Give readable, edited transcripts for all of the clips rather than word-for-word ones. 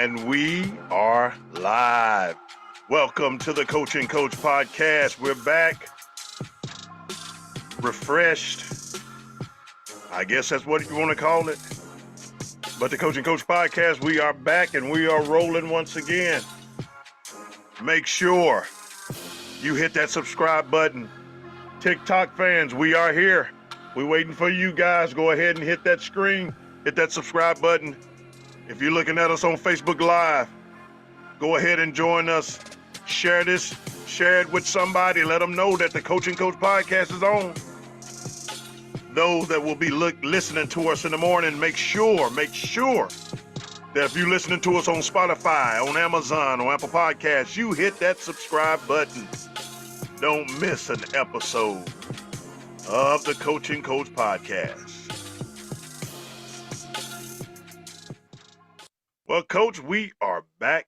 And we are live. Welcome to the Coach and Coach podcast. We're back, refreshed. I guess that's what you want to call it. But the Coach and Coach podcast, we are back and we are rolling once again. Make sure you hit that subscribe button. TikTok fans, we are here. We're waiting for you guys. Go ahead and hit that screen, hit that subscribe button. If you're looking at us on Facebook Live, go ahead and join us. Share this, share it with somebody. Let them know that the Coach and Coach podcast is on. Those that will be listening to us in the morning, make sure that if you're listening to us on Spotify, on Amazon, on Apple Podcasts, you hit that subscribe button. Don't miss an episode of the Coach and Coach podcast. Well, Coach, we are back,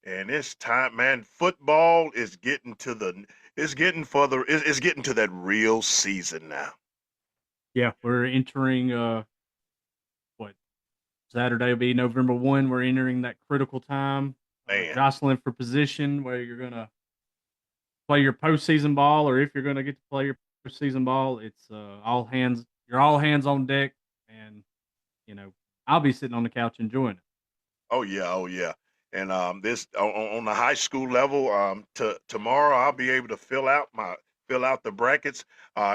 and it's time, man. Football is getting to that real season now. Yeah, we're entering Saturday will be November 1. We're entering that critical time. Jostling for position where you're gonna play your postseason ball, or if you're gonna get to play your postseason ball, it's you're all hands on deck, and I'll be sitting on the couch enjoying it. Oh yeah. And this on the high school level, tomorrow I'll be able to fill out the brackets.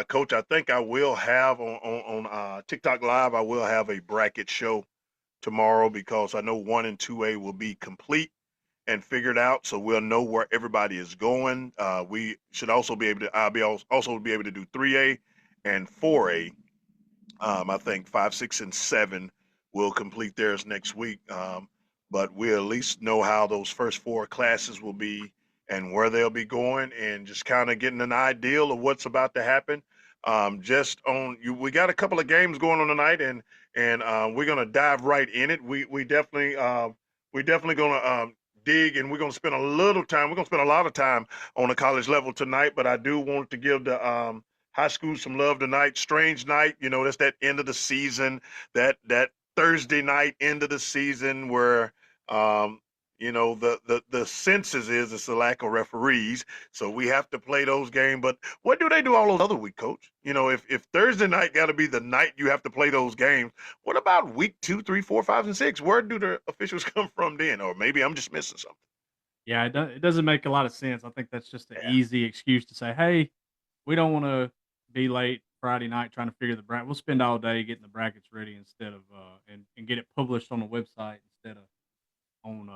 Coach, I think I will have on TikTok Live, I will have a bracket show tomorrow because I know 1 and 2A will be complete and figured out, so we'll know where everybody is going. We should also be able to. Also be able to do 3A and 4A. I think 5, 6, and 7 will complete theirs next week. But we'll at least know how those first 4 classes will be and where they'll be going, and just kind of getting an idea of what's about to happen. We got a couple of games going on tonight, and we're gonna dive right in it. We definitely gonna dig, and we're gonna spend a little time. We're gonna spend a lot of time on the college level tonight, but I do want to give the high school some love tonight. Strange night, that's that end of the season, that Thursday night end of the season where the census is it's a lack of referees, so we have to play those games. But what do they do all those other week, Coach? If Thursday night got to be the night you have to play those games, what about week 2, 3, 4, 5, and 6? Where do the officials come from then? Or maybe I'm just missing something. Yeah, it doesn't make a lot of sense. I think that's just an easy excuse to say, hey, we don't want to be late Friday night trying to figure the bracket. We'll spend all day getting the brackets ready instead of and get it published on the website instead of on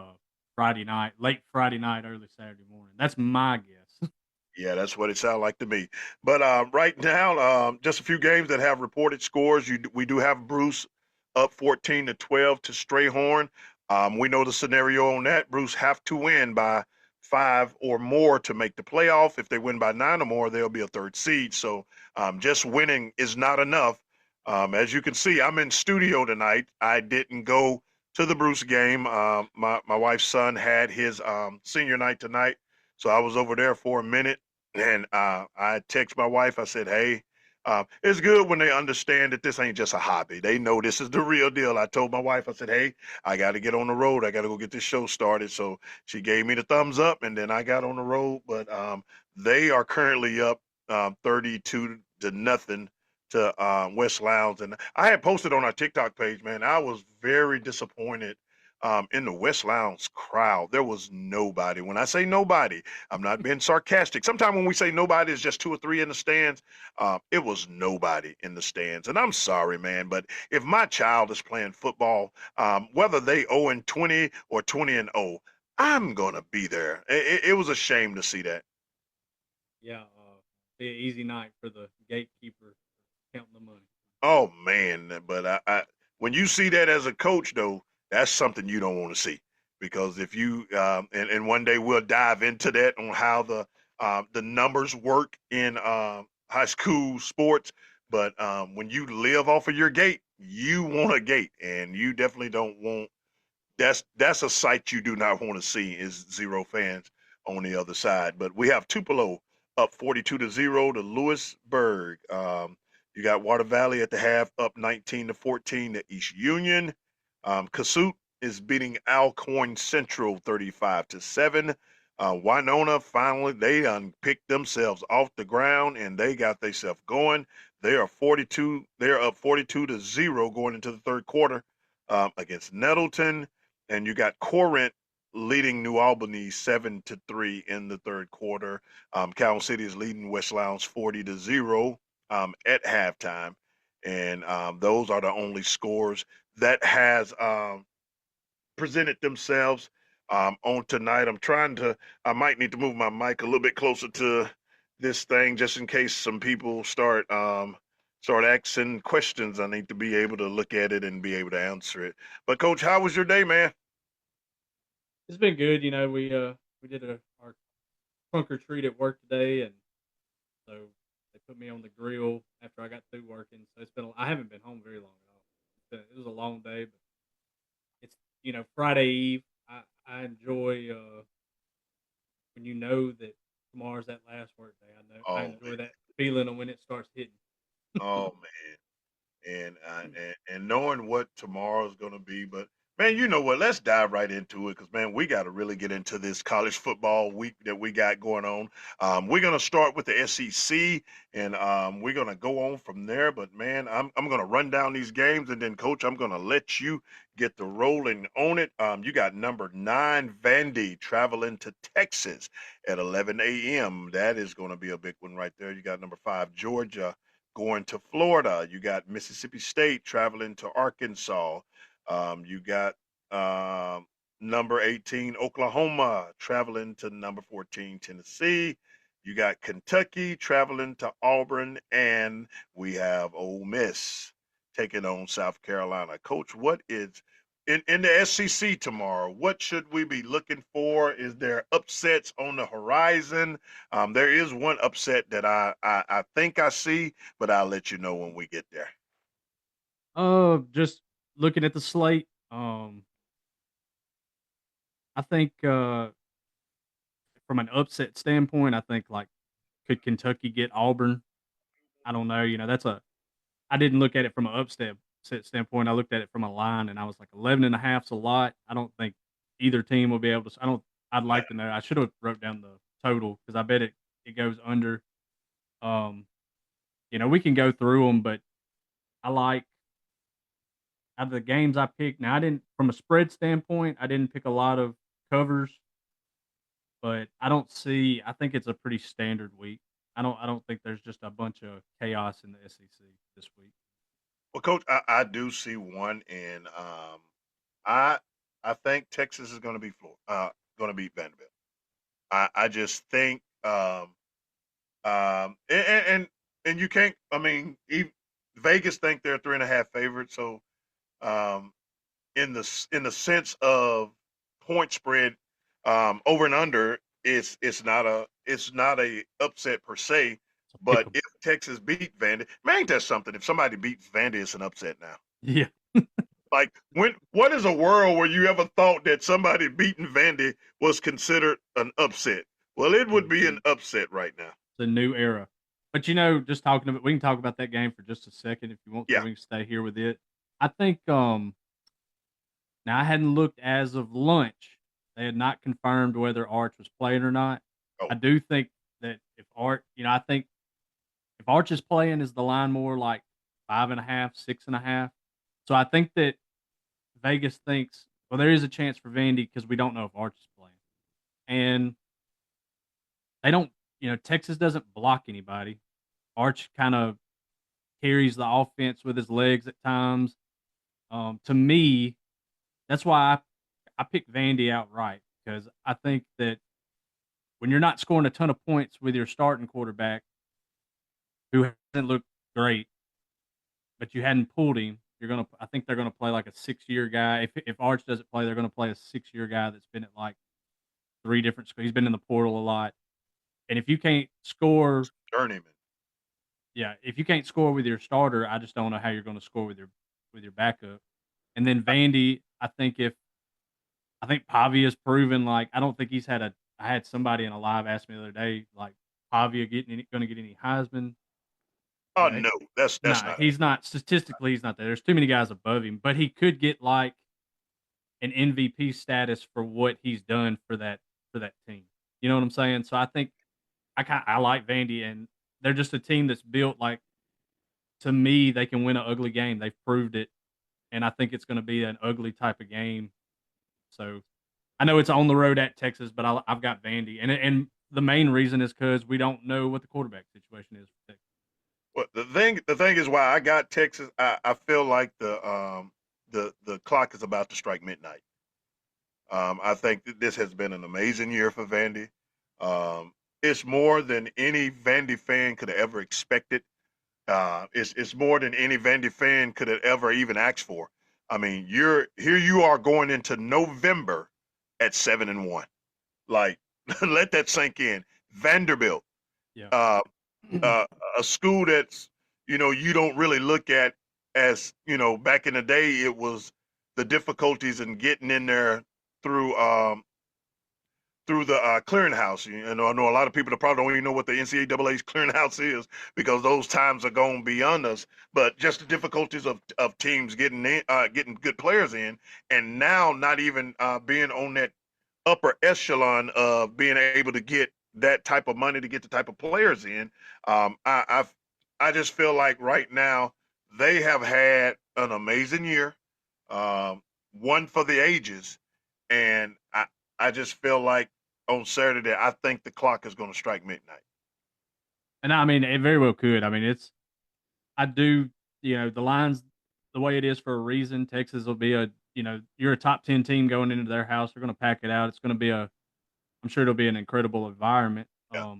Friday night, late Friday night, early Saturday morning. That's my guess. Yeah, that's what it sounds like to me. But right now, just a few games that have reported scores. We do have Bruce up 14-12 to Strayhorn. We know the scenario on that. Bruce have to win by 5 or more to make the playoff. If they win by 9 or more, they'll be a third seed. So just winning is not enough. As you can see, I'm in studio tonight. I didn't go to the Bruce game. My wife's son had his senior night tonight, so I was over there for a minute. And I text my wife. I said, hey, it's good when they understand that this ain't just a hobby. They know this is the real deal. I told my wife, I said, hey, I got to get on the road. I got to go get this show started. So she gave me the thumbs up, and then I got on the road. But they are currently up 32-0 to West Lowndes. And I had posted on our TikTok page, man, I was very disappointed in the West Lowndes crowd. There was nobody. When I say nobody, I'm not being sarcastic. Sometimes when we say nobody, it's just 2 or 3 in the stands. It was nobody in the stands. And I'm sorry, man, but if my child is playing football, whether they 0-20 or 20-0, I'm going to be there. It was a shame to see that. Yeah, be an easy night for the gatekeeper counting the money. Oh, man, but I when you see that as a coach, though, that's something you don't want to see, because if you and one day we'll dive into that on how the numbers work in high school sports. But when you live off of your gate, you want a gate, and you definitely don't want. That's a sight you do not want to see, is zero fans on the other side. But we have Tupelo up 42-0 to Lewisburg. You got Water Valley at the half up 19-14 to East Union. Cassuth is beating Alcorn Central 35-7. Winona finally they picked themselves off the ground and they got themselves going. They are 42. They're up 42-0 going into the third quarter against Nettleton, and you got Corinth leading New Albany 7-3 in the third quarter. Calhoun City is leading West Lowndes 40-0 at halftime, and those are the only scores that has presented themselves on tonight. I might need to move my mic a little bit closer to this thing just in case some people start asking questions. I need to be able to look at it and be able to answer it. But Coach, how was your day, man? It's been good. We did our trunk or treat at work today, and so they put me on the grill after I got through working. So I haven't been home very long at all. It was a long day, but it's Friday Eve. I enjoy when you know that tomorrow's that last work day. I Oh enjoy that feeling of when it starts hitting. man. Oh man. And knowing what tomorrow's going to be. But man, you know what? Let's dive right into it because man, we got to really get into this college football week that we got going on. We're going to start with the SEC, and we're going to go on from there. But man, I'm going to run down these games, and then Coach, I'm going to let you get the rolling on it. You got number 9 Vandy traveling to Texas at 11 a.m. That is going to be a big one right there. You got number 5 Georgia going to Florida. You got Mississippi State traveling to Arkansas. You got number 18 Oklahoma traveling to number 14 Tennessee. You got Kentucky traveling to Auburn, and we have Ole Miss taking on South Carolina. Coach, what is in the SEC tomorrow? What should we be looking for? Is there upsets on the horizon? There is one upset that I think I see, but I'll let you know when we get there. Just looking at the slate, I think from an upset standpoint, I think like could Kentucky get Auburn? I don't know. That's a I didn't look at it from an upset set standpoint. I looked at it from a line, and I was like 11 and a half's a lot. I don't think either team will be able to. I don't. I'd Yeah. like to know. I should have wrote down the total because I bet it goes under. Um, we can go through them, but I like out of the games I picked. Now I didn't from a spread standpoint. I didn't pick a lot of covers, but I don't see. I think it's a pretty standard week. I don't think there's just a bunch of chaos in the SEC this week. Well, Coach, I do see one, and I I think Texas is going to be going to beat Vanderbilt. I just think and you can't. I mean, Vegas think they're 3.5 favorites, so um, in the sense of point spread, over and under, it's not a upset per se. So pick But 'em. if Texas beat Vandy, man, ain't that something? If somebody beats Vandy, it's an upset now. Yeah. Like what is a world where you ever thought that somebody beating Vandy was considered an upset? Well, it would be an Mhm. upset right now. It's a new era. But just talking about we can talk about that game for just a second if you want to. Yeah. We can stay here with it. I think now I hadn't looked as of lunch. They had not confirmed whether Arch was playing or not. Oh, I do think that if Arch, I think if Arch is playing, is the line more like 5.5, 6.5? So I think that Vegas thinks, well, there is a chance for Vandy because we don't know if Arch is playing. And they don't, Texas doesn't block anybody. Arch kind of carries the offense with his legs at times. To me, that's why I picked Vandy outright because I think that when you're not scoring a ton of points with your starting quarterback, who hasn't looked great, but you hadn't pulled him, I think they're gonna play like a 6-year guy. If Arch doesn't play, they're gonna play a 6-year guy that's been at like 3 different schools. He's been in the portal a lot, and if you can't score, journeyman. yeah, if you can't score with your starter, I just don't know how you're gonna score with your backup. And then Vandy, I think Pavia's proven like I don't think he's had a. I had somebody in a live ask me the other day like Pavia going to get any Heisman. Oh Yeah, no, that's nah, not he's happening. not statistically. He's not there. There's too many guys above him, but he could get like an MVP status for what he's done for that team. You know what I'm saying? So I think I like Vandy, and they're just a team that's built like, to me, they can win an ugly game. They've proved it, and I think it's going to be an ugly type of game. So I know it's on the road at Texas, but I've got Vandy, and the main reason is because we don't know what the quarterback situation is for Texas. Well, the thing is why I got Texas. I feel like the clock is about to strike midnight. I think that this has been an amazing year for Vandy. It's more than any Vandy fan could have ever expected. It's more than any Vandy fan could have ever even asked for. I mean, you are going into November at 7-1. Like, let that sink in. Vanderbilt, Yeah. uh, uh, a school that's you don't really look at as back in the day it was the difficulties in getting in there through through the clearinghouse. I know a lot of people that probably don't even know what the NCAA's clearinghouse is because those times are gone beyond us. But just the difficulties of teams getting good players in, and now not even being on that upper echelon of being able to get that type of money to get the type of players in. I just feel like right now they have had an amazing year, um, one for the ages, and I just feel like on Saturday I think the clock is going to strike midnight. And I mean, it very well could. I mean, I do, the lines the way it is for a reason. Texas will be you're a top 10 team going into their house. They're going to pack it out. It's going to be I'm sure it'll be an incredible environment. Yeah,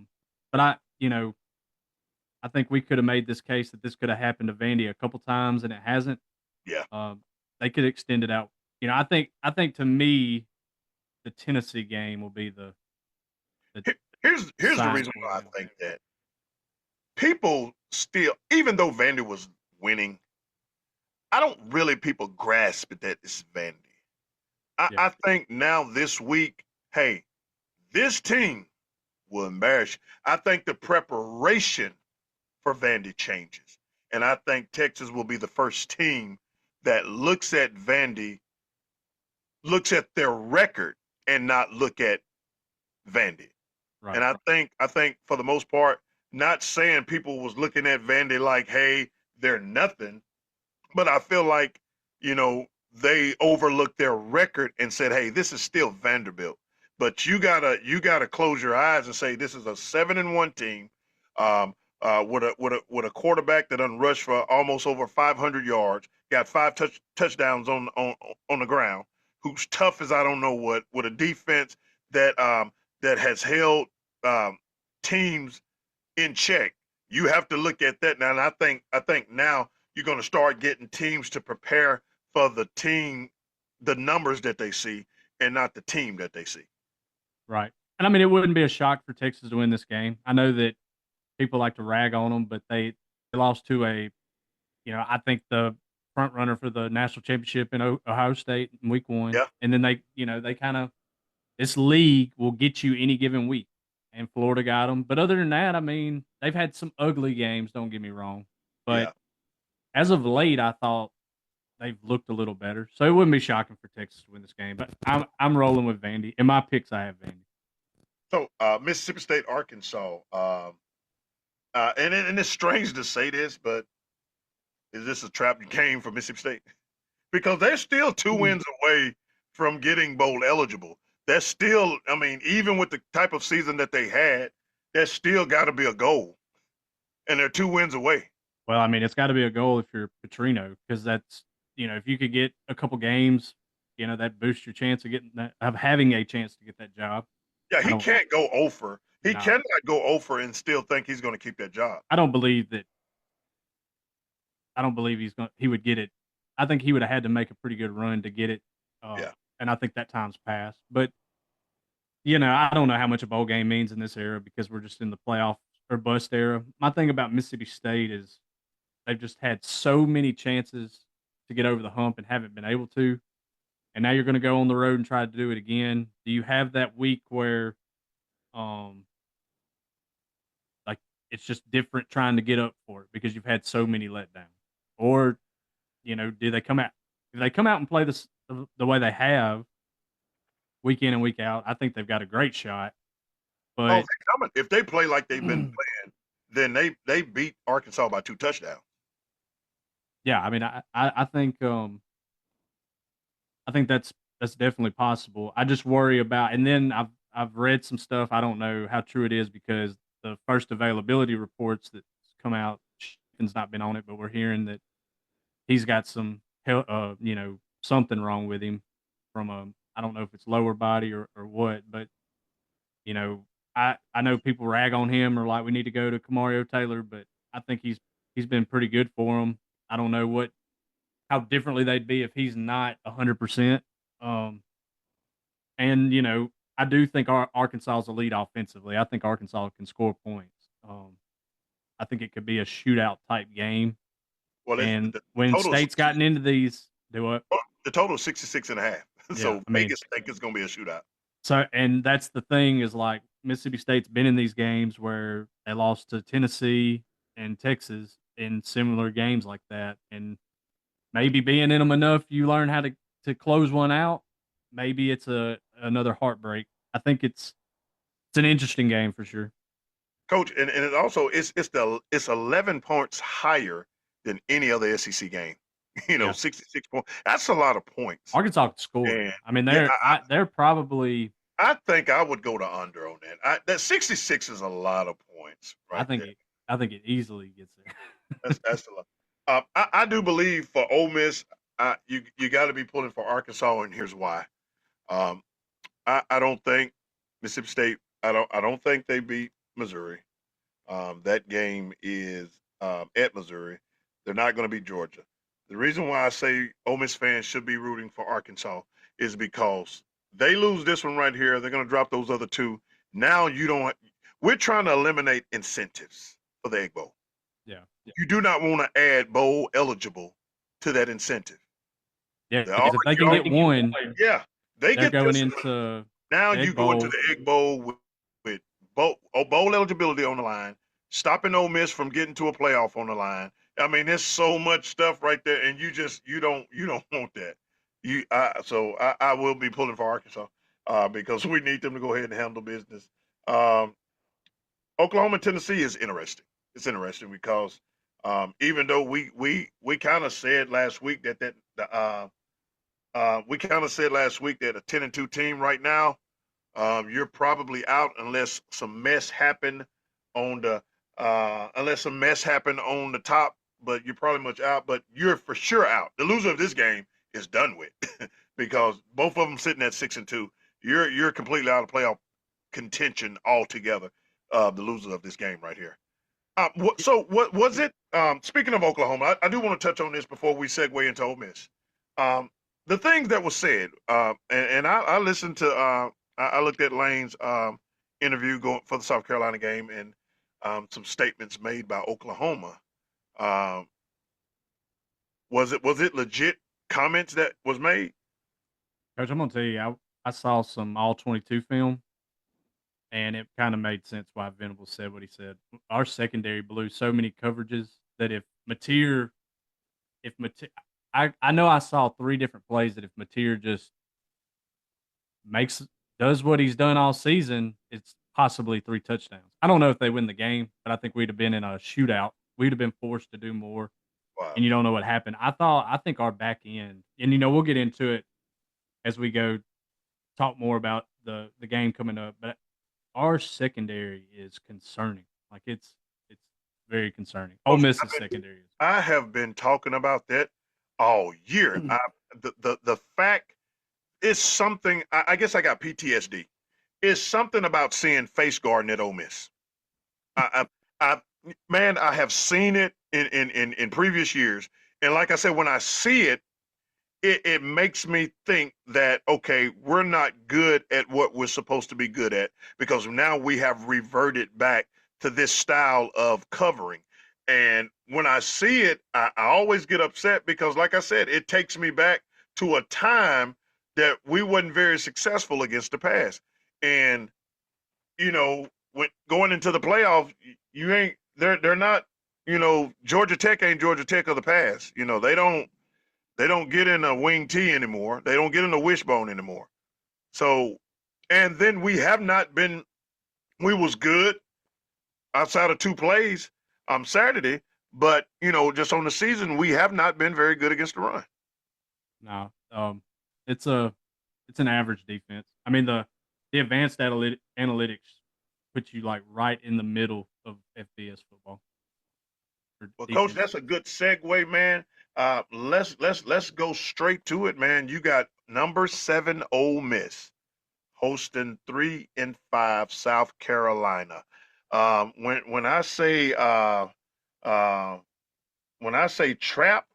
But I think we could have made this case that this could have happened to Vandy a couple times and it hasn't. yeah. Um, they could extend it out. I think to me, the Tennessee game will be the Here's the deciding reason point why I now. think that people still, even though Vandy was winning, I don't really people grasp it that it's Vandy. Yeah, I think now this week, hey, this team will embarrass you. I think the preparation for Vandy changes. And I think Texas will be the first team that looks at Vandy, looks at their record and not look at Vandy. And right. I think for the most part, not saying people was looking at Vandy like, hey, they're nothing, but I feel like, they overlooked their record and said, "Hey, this is still Vanderbilt." But you gotta close your eyes and say this is a 7-1 team, um, with a quarterback that done rushed for almost over 500 yards, got five touchdowns on the ground, who's tough as I don't know what, with a defense that has held um, teams in check. You have to look at that now, and I think now you're going to start getting teams to prepare for the numbers that they see, and not the team that they see. Right. And I mean, it wouldn't be a shock for Texas to win this game. I know that people like to rag on them, but they lost to I think the front runner for the national championship in Ohio State in week one. Yeah, And then they kind of, this league will get you any given week. And Florida got them. But other than that, I mean, they've had some ugly games, don't get me wrong. But yeah. as of late, I thought they've looked a little better. So it wouldn't be shocking for Texas to win this game. But I'm rolling with Vandy. In my picks, I have Vandy. So Mississippi State, Arkansas, and it's strange to say this, but is this a trap game for Mississippi State? Because they're still two wins away from getting bowl eligible. That's still, I mean, even with the type of season that they had, that's still got to be a goal, and they're 2 wins away. Well, I mean, it's got to be a goal if you're Petrino, because that's, if you could get a couple games, that boosts your chance of having a chance to get that job. Yeah, I he don't, can't go over. He no, cannot go over and still think he's going to keep that job. I don't believe that. I don't believe he would get it. I think he would have had to make a pretty good run to get it. Yeah, And I think that time's passed. But, I don't know how much a bowl game means in this era because we're just in the playoff or bust era. My thing about Mississippi State is they've just had so many chances to get over the hump and haven't been able to. And now you're going to go on the road and try to do it again. Do you have that week where, um, like it's just different trying to get up for it because you've had so many letdowns? Or, do they come out? Do they come out and play this? the way they have week in and week out, I think they've got a great shot. Oh, But they're coming. If they play like they've been playing, then they beat Arkansas by 2 touchdowns. yeah, I mean, I think that's definitely possible. I just worry about, and then I've read some stuff. I don't know how true it is because the first availability reports that's come out, Shiffin's not been on it, but we're hearing that he's got some, something wrong with him from a, I don't know if it's lower body or what, but you know, I know people rag on him or like we need to go to Kamario Taylor, but I think he's been pretty good for him. I don't know how differently they'd be if he's not 100%. Um, and I do think Arkansas is elite offensively. I think Arkansas can score points. I think it could be a shootout type game. Well, And the when total is State's gotten into these, do what? the total is 66 and a half. Yeah, So I mean, Vegas think it's going to be a shootout. so and that's the thing is like Mississippi State's been in these games where they lost to Tennessee and Texas in similar games like that, and maybe being in them enough, you learn how to close one out. Maybe it's another heartbreak. I think it's an interesting game for sure. Coach, and it also it's 11 points higher than any other SEC game. Yeah, 66 points. That's a lot of points. Arkansas can score. And I mean, yeah, they're probably. I think I would go to under on that. That 66 is a lot of points I right think there. it easily gets there. That's a lot. I do believe for Ole Miss, you got to be pulling for Arkansas, and here's why. Um, I don't think Mississippi State. I don't think they beat Missouri. That game is at Missouri. They're not going to beat Georgia. The reason why I say Ole Miss fans should be rooting for Arkansas is because they lose this one right here. They're going to drop those other two. Now you don't. We're trying to eliminate incentives for the Egg Bowl. Yeah, You do not want to add bowl eligible to that incentive. yeah. They Because if they can get one, yeah, they they're get going this. into Now the you Egg go into Bowl. the Egg Bowl with bowl eligibility on the line, stopping Ole Miss from getting to a playoff on the line. I mean, there's so much stuff right there, and you don't want that. So I will be pulling for Arkansas because we need them to go ahead and handle business. Um, Oklahoma, Tennessee is interesting. It's interesting because even though we kind of said last week we kind of said last week that a 10-2 team right now, you're probably out unless some mess happened on the top. But you're probably much out. But you're for sure out. The loser of this game is done with because both of them sitting at 6-2. You're completely out of playoff contention altogether. The loser of this game right here. What was it? Speaking of Oklahoma, I do want to touch on this before we segue into Ole Miss. Um, the things that were said, and I listened to, I looked at Lane's interview going for the South Carolina game, and some statements made by Oklahoma. Um, was it legit comments that was made? Coach, I'm gonna tell you, I saw some all 22 film, and it kind of made sense why Venables said what he said. Our secondary blew so many coverages that if Mateer, I know I saw three different plays that if Mateer just makes does what he's done all season, it's possibly three touchdowns. I don't know if they win the game, but I think we'd have been in a shootout. We'd have been forced to do more, Wow. and you don't know what happened. I think our back end, and we'll get into it as we go talk more about the game coming up, but our secondary is concerning. Like it's very concerning. Ole Coach, Miss's secondary is. I have been talking about that all year. The fact is something. I guess I got PTSD. It's something about seeing face guarding at Ole Miss. I man, I have seen it in previous years, and like I said, when I see it, it makes me think that okay, we're not good at what we're supposed to be good at because now we have reverted back to this style of covering. And when I see it, I always get upset because, like I said, it takes me back to a time that we wasn't very successful against the pass. And when going into the playoffs, you ain't they're not. Georgia Tech ain't Georgia Tech of the past. They don't. They don't get in a wing T anymore. They don't get in a wishbone anymore. So, and then we have not been. We was good outside of two plays Saturday, but just on the season, we have not been very good against the run. No, it's a it's an average defense. I mean the advanced analytics put you like right in the middle of FBS football for Well, Coach, defense. that's a good segue, man. Let's go straight to it, man. You got number 7 Ole Miss hosting 3-5 South Carolina. When I say when I say trap,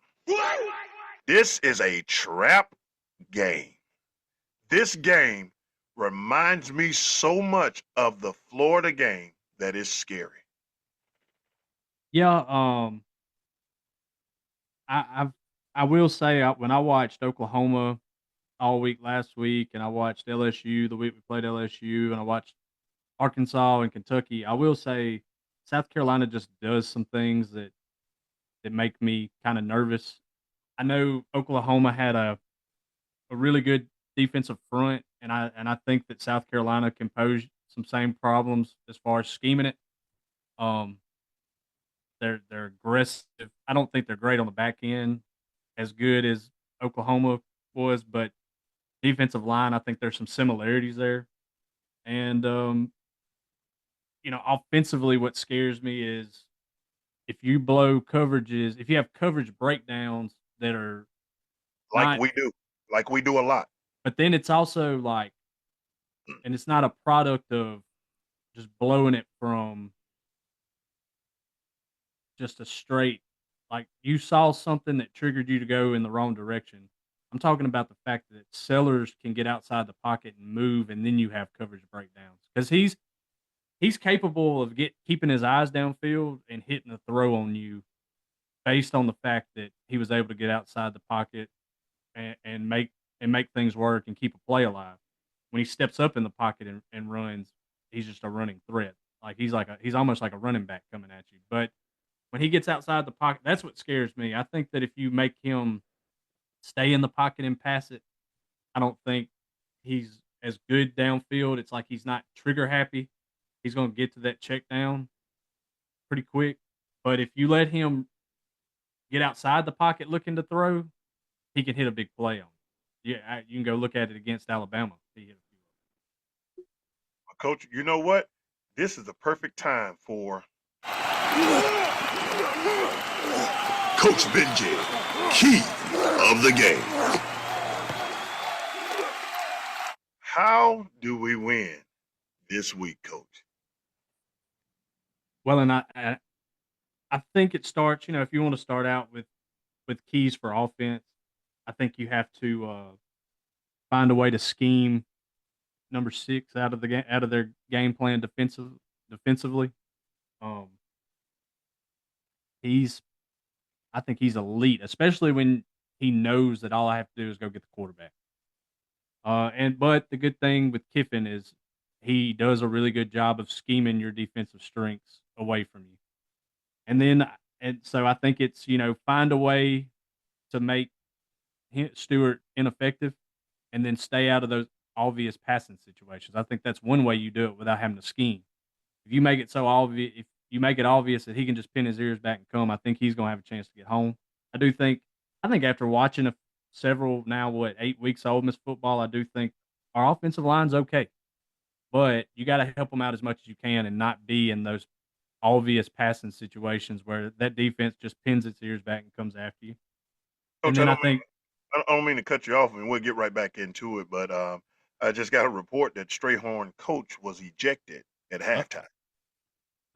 this is a trap game. This game reminds me so much of the Florida game that is scary. Yeah, I've I will say when I watched Oklahoma all week last week, and I watched LSU the week we played LSU, and I watched Arkansas and Kentucky. I will say South Carolina just does some things that make me kind of nervous. I know Oklahoma had a really good defensive front, and I think that South Carolina can pose some same problems as far as scheming it. Um, they're aggressive. I don't think they're great on the back end, as good as Oklahoma was, but defensive line, I think there's some similarities there. And offensively, what scares me is if you blow coverages, if you have coverage breakdowns that are Like not, we do. Like we do a lot. but then it's also like, and it's not a product of just blowing it from just a straight, like you saw something that triggered you to go in the wrong direction. I'm talking about the fact that sellers can get outside the pocket and move, and then you have coverage breakdowns because he's capable of keeping his eyes downfield and hitting a throw on you based on the fact that he was able to get outside the pocket and make things work and keep a play alive. When he steps up in the pocket and runs, he's just a running threat. Like he's almost like a running back coming at you. But when he gets outside the pocket, that's what scares me. I think that if you make him stay in the pocket and pass it, I don't think he's as good downfield. It's like he's not trigger happy. He's going to get to that check down pretty quick. But if you let him get outside the pocket looking to throw, he can hit a big play on you. Yeah, you can go look at it against Alabama. He hit a few. Coach, you know what? This is the perfect time for Coach Benji, key of the game. How do we win this week, Coach? Well, and I think it starts. If you want to start out with keys for offense, I think you have to find a way to scheme number 6 out of their game plan defensively. Um, he's I think he's elite, especially when he knows that all I have to do is go get the quarterback. But the good thing with Kiffin is he does a really good job of scheming your defensive strengths away from you. And so I think it's find a way to make Stewart ineffective, and then stay out of those obvious passing situations. I think that's one way you do it without having to scheme. If you make it so obvious, if you make it obvious that he can just pin his ears back and come, I think he's going to have a chance to get home. I do think. I think after watching several now 8 weeks of Ole Miss football, I do think our offensive line's okay, but you got to help them out as much as you can and not be in those obvious passing situations where that defense just pins its ears back and comes after you. And Coach, then I think I don't mean to cut you off, and we'll get right back into it. But I just got a report that Strayhorn coach was ejected at halftime.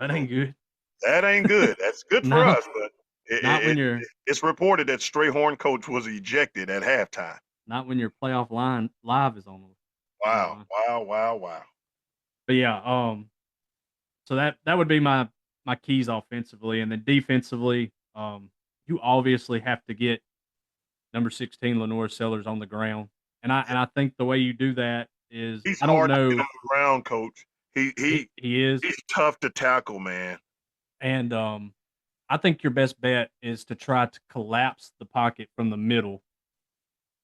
that So ain't good. that ain't good. That's good for No, us, but not when you're it's reported that Strayhorn coach was ejected at halftime. not when your playoff line live is on the Wow, line. wow, wow, wow. But yeah, so that would be my keys offensively, and then defensively, you obviously have to get number 16 Lenore Sellers on the ground, and I think the way you do that is He's I don't hard to get know on the ground, coach. He he he is, he's tough to tackle, man. and I think your best bet is to try to collapse the pocket from the middle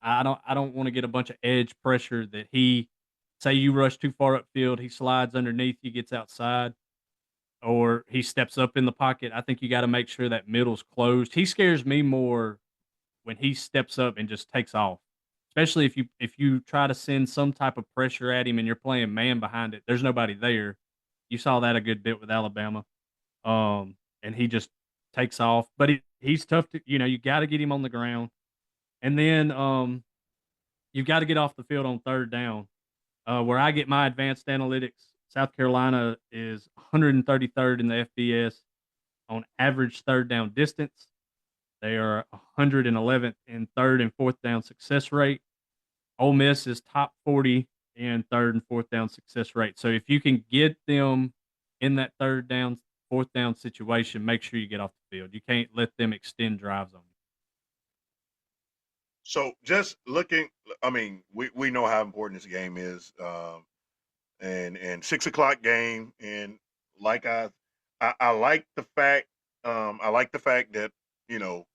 I don't want to get a bunch of edge pressure that he say you rush too far upfield, he slides underneath you, gets outside, or he steps up in the pocket. I think you got to make sure that middle's closed. He scares me more when he steps up and just takes off. Especially if you try to send some type of pressure at him and you're playing man behind it, there's nobody there. You saw that a good bit with Alabama. And he just takes off. But he's tough to you gotta get him on the ground. And then you've got to get off the field on third down. Where I get my advanced analytics, South Carolina is 133rd in the FBS on average third down distance. They are 111th in third and fourth down success rate. Ole Miss is top 40 in third and fourth down success rate. So if you can get them in that third down, fourth down situation, make sure you get off the field. You can't let them extend drives on you. So just looking, I mean, we know how important this game is, and 6 o'clock game, and like I like the fact, I like the fact that you know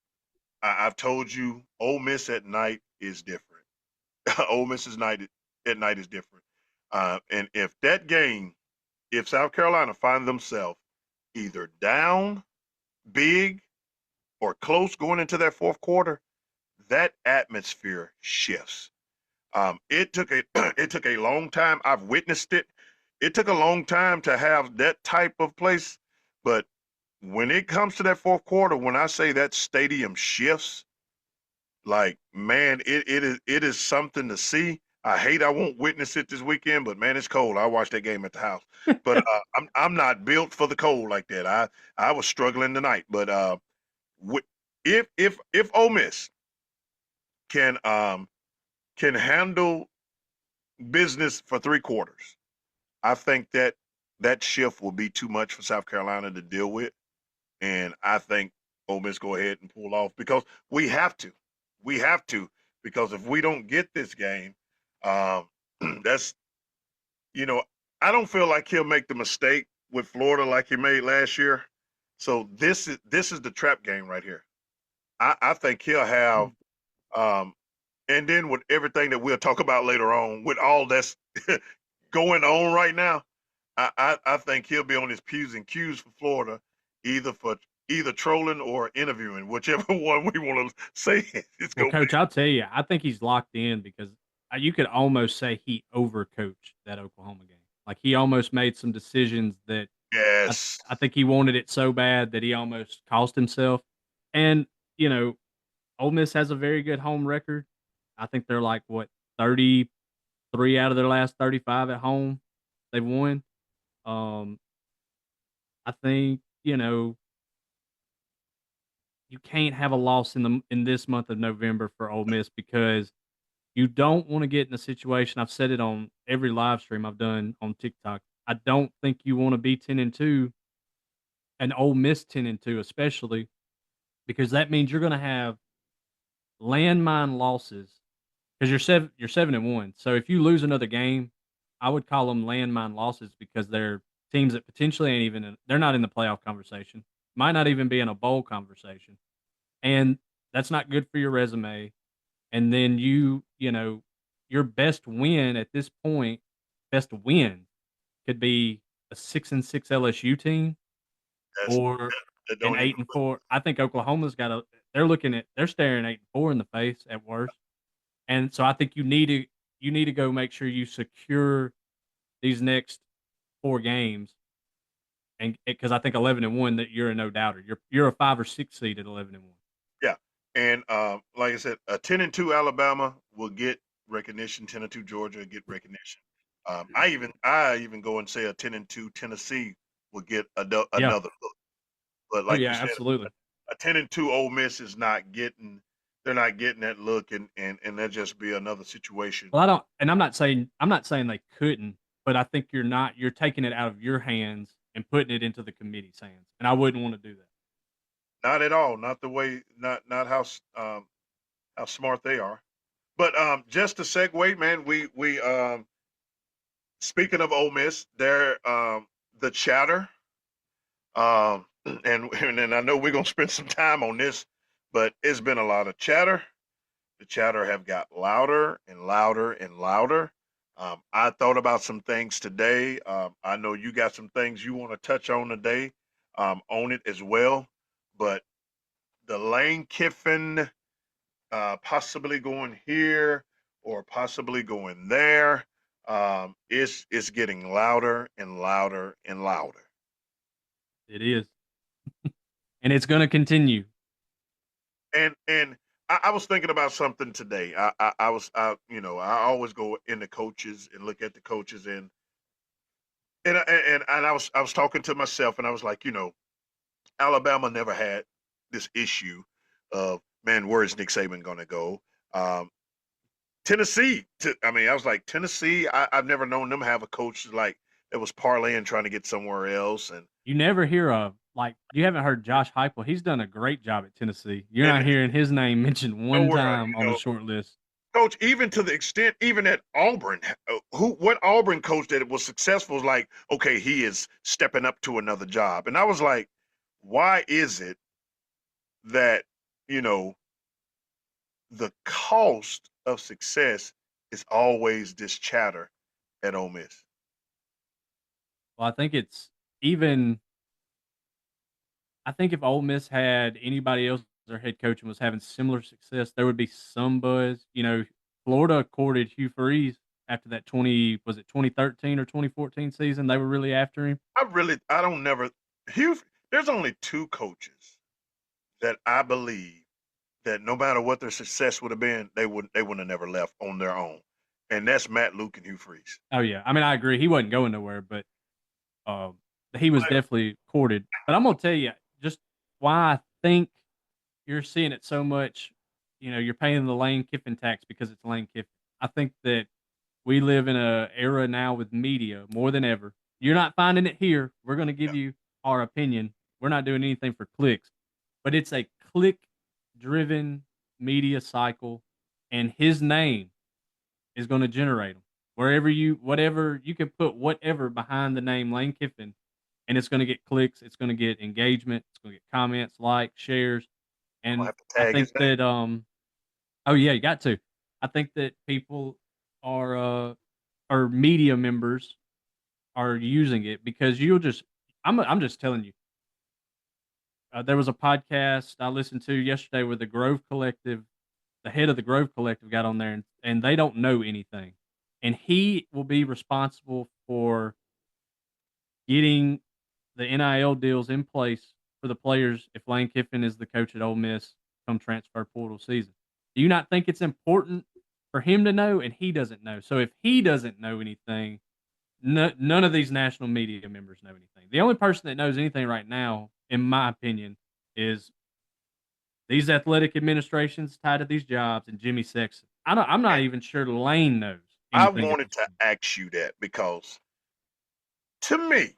I've told you Ole Miss at night is different. Ole Miss's night at night is different, and if that game, if South Carolina find themselves either down big or close going into that fourth quarter, that atmosphere shifts. It took a it took a long time. I've witnessed it. It took a long time to have that type of place, but when it comes to that fourth quarter, when I say that stadium shifts, like man, it is something to see. I won't witness it this weekend, but man, it's cold. I watched that game at the house, but I'm not built for the cold like that. I was struggling tonight, but if Ole Miss can can handle business for 3 quarters, I think that that shift will be too much for South Carolina to deal with, and I think Ole Miss go ahead and pull off because we have to, we have to, because if we don't get this game, um, that's you know I don't feel like he'll make the mistake with Florida like he made last year. So this is the trap game right here. I think he'll have um, and then with everything that we'll talk about later on, with all that's going on right now, I think he'll be on his P's and Q's for Florida, either for either trolling or interviewing, whichever one we want to say it's Well, gonna be. coach, I'll tell you, I think he's locked in because you could almost say he overcoached that Oklahoma game. Like he almost made some decisions that I, Yes, I think he wanted it so bad that he almost cost himself. And you know, Ole Miss has a very good home record. I think they're like what 33 out of their last 35 at home they've won. Um, I think you can't have a loss in this month of November for Ole Miss because you don't want to get in a situation. I've said it on every live stream I've done on TikTok. I don't think you want to be 10-2 and Ole Miss 10-2, especially because that means you're going to have landmine losses because you're 7-1. So if you lose another game, I would call them landmine losses because they're teams that potentially ain't even they're not in the playoff conversation, might not even be in a bowl conversation, and that's not good for your resume. And then your best win at this point, best win could be a 6-6 LSU team that's or that an don't even. 8-4. I think Oklahoma's got a. They're staring 8-4 in the face at worst, and so I think you need to go make sure you secure these next 4 games, and because I think 11-1 that you're a no doubter. You're a 5 or 6 seed at 11-1. Yeah, and like I said, a 10-2 Alabama will get recognition. 10-2 Georgia get recognition. I even go and say a 10-2 Tennessee will get Yeah. another look. But Oh like you yeah, said, absolutely. a 10-2 Ole Miss is not getting. They're not getting that look, and that just be another situation. Well, I don't, and I'm not saying they couldn't, but I think you're taking it out of your hands and putting it into the committee's hands, and I wouldn't want to do that. Not at all. Not the way. Not how smart they are. But just to segue, man, we speaking of Ole Miss, they're the chatter. And I know we're gonna spend some time on this, but it's been a lot of chatter. The chatter have got louder and louder and louder. I thought about some things today. I know you got some things you want to touch on today, on it as well. But the Lane Kiffin possibly going here or possibly going there, it's getting louder and louder and louder. It is, and it's going to continue. And I was thinking about something today. I was I always go into coaches and look at the coaches and I was talking to myself and I was like, Alabama never had this issue of, man, where is Nick Saban going to go? Um, Tennessee, I mean, I was like, Tennessee, I've never known them have a coach like that was parlaying trying to get somewhere else. And You never hear of like you haven't heard Josh Heupel. He's done a great job at Tennessee. You're and not hearing his name mentioned one nowhere, time on the short list. coach, even to the extent, even at Auburn, what Auburn coach that was successful was like, okay, he is stepping up to another job. And I was like, why is it that, you know, the cost of success is always this chatter at Ole Miss? Well, I think it's even. I think if Ole Miss had anybody else as their head coach and was having similar success, there would be some buzz. Florida courted Hugh Freeze after that 2013 or 2014 season. They were really after him. I don't never, Hugh, there's only two coaches that I believe that no matter what their success would have been, they wouldn't have never left on their own. And that's Matt Luke and Hugh Freeze. Oh yeah, I mean I agree. He wasn't going nowhere, but um, he was definitely courted. But I'm gonna tell you just why I think you're seeing it so much. You're paying the Lane Kiffin tax because it's Lane Kiffin. I think that we live in a era now with media more than ever. You're not finding it here. We're going to give Yeah. you our opinion. We're not doing anything for clicks, but it's a click driven media cycle, and his name is going to generate them. Whatever you can put whatever behind the name Lane Kiffin, and it's going to get clicks. It's going to get engagement. It's going to get comments, likes, shares, I'm gonna and have to I tag think his name. that oh yeah, you got to. I think that people are or media members are using it because you'll just. I'm just telling you. There was a podcast I listened to yesterday where the Grove Collective, the head of the Grove Collective, got on there and they don't know anything, and he will be responsible for getting the NIL deals in place for the players if Lane Kiffin is the coach at Ole Miss come transfer portal season. Do you not think it's important for him to know and he doesn't know? So if he doesn't know anything, none of these national media members know anything. The only person that knows anything right now, in my opinion, is these athletic administrations tied to these jobs and Jimmy Sexton. I'm not And even sure Lane knows I anything at wanted this to point. ask you that because to me,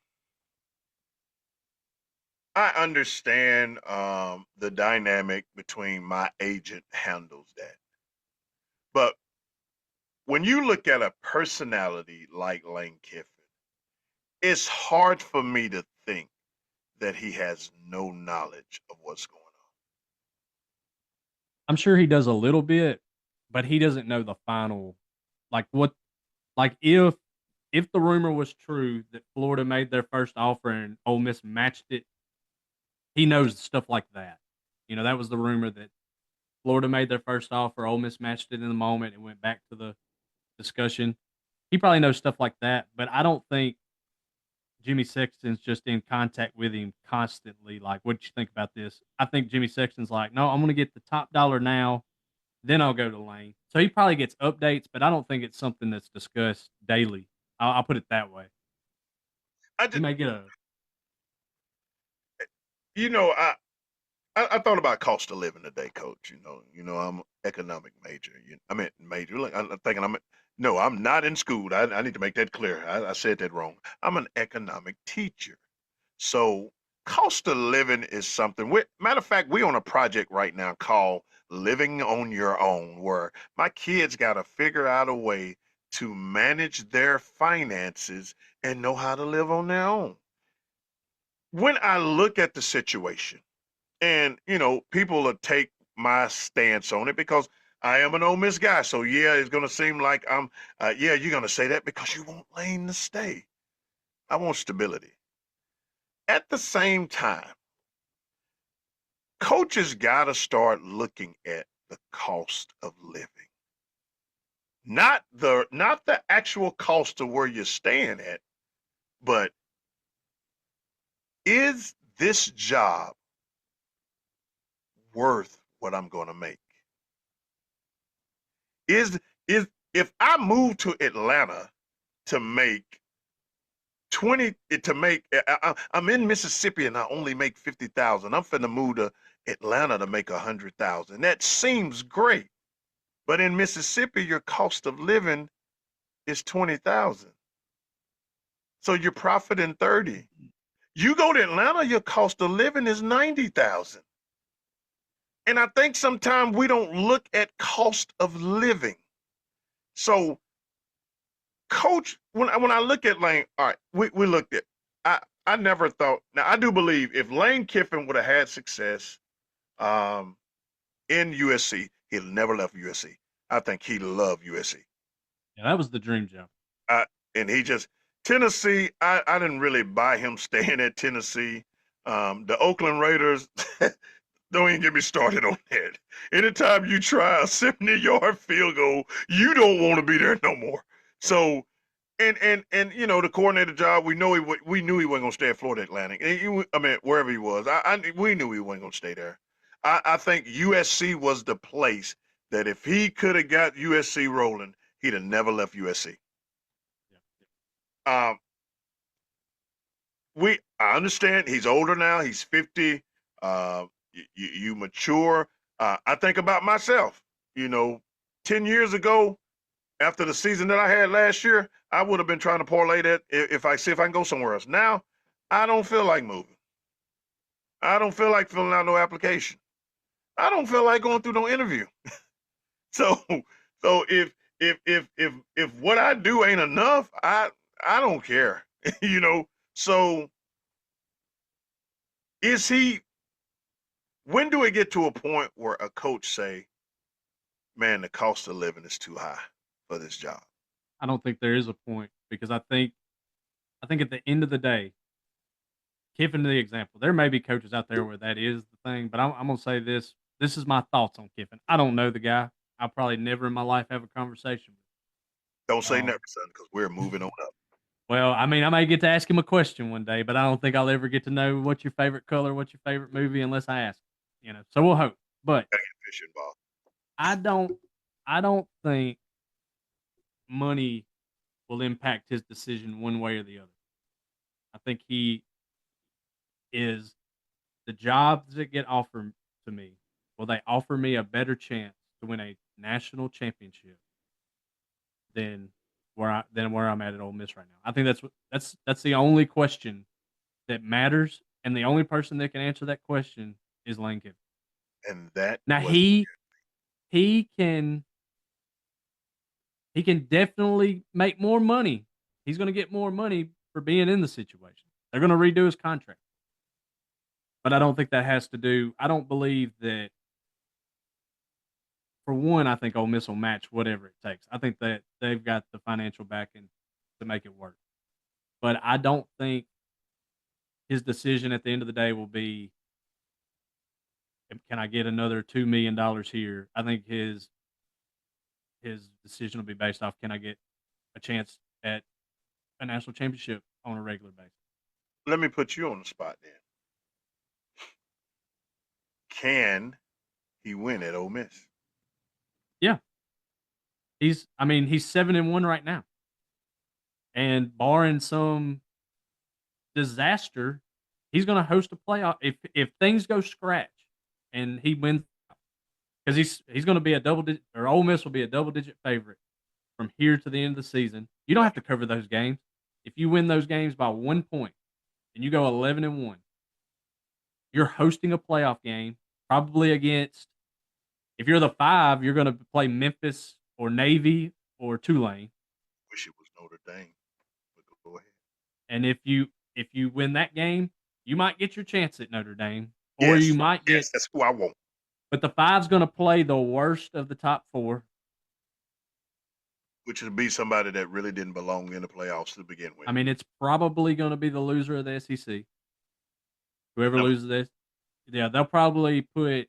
I understand the dynamic between my agent handles that. But when you look at a personality like Lane Kiffin, it's hard for me to think that he has no knowledge of what's going on. I'm sure he does a little bit, but he doesn't know the final, like what, like if the rumor was true that Florida made their first offer and Ole Miss matched it, he knows stuff like that. That was the rumor that Florida made their first offer, Ole Miss matched it in the moment and went back to the discussion. He probably knows stuff like that, but I don't think Jimmy Sexton's just in contact with him constantly. Like, what you think about this? I think Jimmy Sexton's like, no, I'm going to get the top dollar now, then I'll go to Lane. So he probably gets updates, but I don't think it's something that's discussed daily. I'll put it that way. I He just, may get a. you know, I thought about cost of living today, Coach. I'm an economic major. I meant major. Look, I'm thinking no, I'm not in school. I need to make that clear. I said that wrong. I'm an economic teacher. So cost of living is something. Matter of fact, we're on a project right now called Living on Your Own, where my kids got to figure out a way to manage their finances and know how to live on their own. When I look at the situation, and people will take my stance on it because I am an Ole Miss guy, so yeah, it's gonna seem like I'm. Yeah, you're gonna say that because you want Lane to stay. I want stability. At the same time, coaches gotta start looking at the cost of living, not the actual cost of where you're staying at, but is this job worth what I'm gonna make? Is if I move to Atlanta to make 20 to make I'm in Mississippi and I only make 50,000. I'm finna move to Atlanta to make 100,000. That seems great. But in Mississippi, your cost of living is 20,000. So you're profiting 30. You go to Atlanta, your cost of living is 90,000. And I think sometimes we don't look at cost of living. So coach, when I look at Lane, all right, we looked at. I never thought. Now I do believe if Lane Kiffin would have had success um, in USC, he'd never left USC. I think he loved USC. Yeah, that was the dream job. I, and he just Tennessee. I didn't really buy him staying at Tennessee. The Oakland Raiders. Don't even get me started on that. Anytime you try a 70-yard field goal, you don't want to be there no more. So and you know the coordinator job. We know we knew he wasn't gonna stay at Florida Atlantic. I mean wherever he was. We knew he wasn't gonna stay there. I think USC was the place that if he could have got USC rolling, he'd have never left USC. Yeah. Um, I understand he's older now. He's 50. You mature. I think about myself. You know, 10 years ago, after the season that I had last year, I would have been trying to parlay that if I see if I can go somewhere else. Now, I don't feel like moving. I don't feel like filling out no application. I don't feel like going through no interview. So, so if what I do ain't enough, I don't care. You know. So, is he? When do it get to a point where a coach say, "Man, the cost of living is too high for this job"? I don't think there is a point because I think at the end of the day, Kiffin the example. There may be coaches out there where that is the thing, but I'm gonna say this. This is my thoughts on Kiffin. I don't know the guy. I'll probably never in my life have a conversation with Don't say him. never, son, because we're moving on up. Well, I mean, I may get to ask him a question one day, but I don't think I'll ever get to know what's your favorite color, what's your favorite movie, unless I ask. So we'll hope. But Gotta get fish involved. I don't, I don't think money will impact his decision one way or the other. I think he is the jobs that get offered to me. Will they offer me a better chance to win a national championship than where I'm at Ole Miss right now? I think that's the only question that matters, and the only person that can answer that question is Lane Kiffin. And that Now was he can definitely make more money. He's going to get more money for being in the situation. They're going to redo his contract, but I don't think that has to do. I don't believe that. For one, I think Ole Miss will match whatever it takes. I think that they've got the financial backing to make it work. But I don't think his decision at the end of the day will be, can I get another $2 million here? I think his decision will be based off, can I get a chance at a national championship on a regular basis? Let me put you on the spot then. Can he win at Ole Miss? Yeah, he's 7-1 right now, and barring some disaster, he's going to host a playoff if things go scratch and he wins because he's going to be a double digit, or Ole Miss will be a double digit favorite from here to the end of the season. You don't have to cover those games. If you win those games by 1 point and you go 11-1, you're hosting a playoff game, probably against. If you're the 5, you're going to play Memphis or Navy or Tulane. Wish it was Notre Dame. But go ahead. And if you win that game, you might get your chance at Notre Dame, or Yes, you might yes, get that's who I want. But the 5's going to play the worst of the top 4. which would be somebody that really didn't belong in the playoffs to begin with. I mean, it's probably going to be the loser of the SEC. Whoever Number, loses this, yeah, they'll probably put.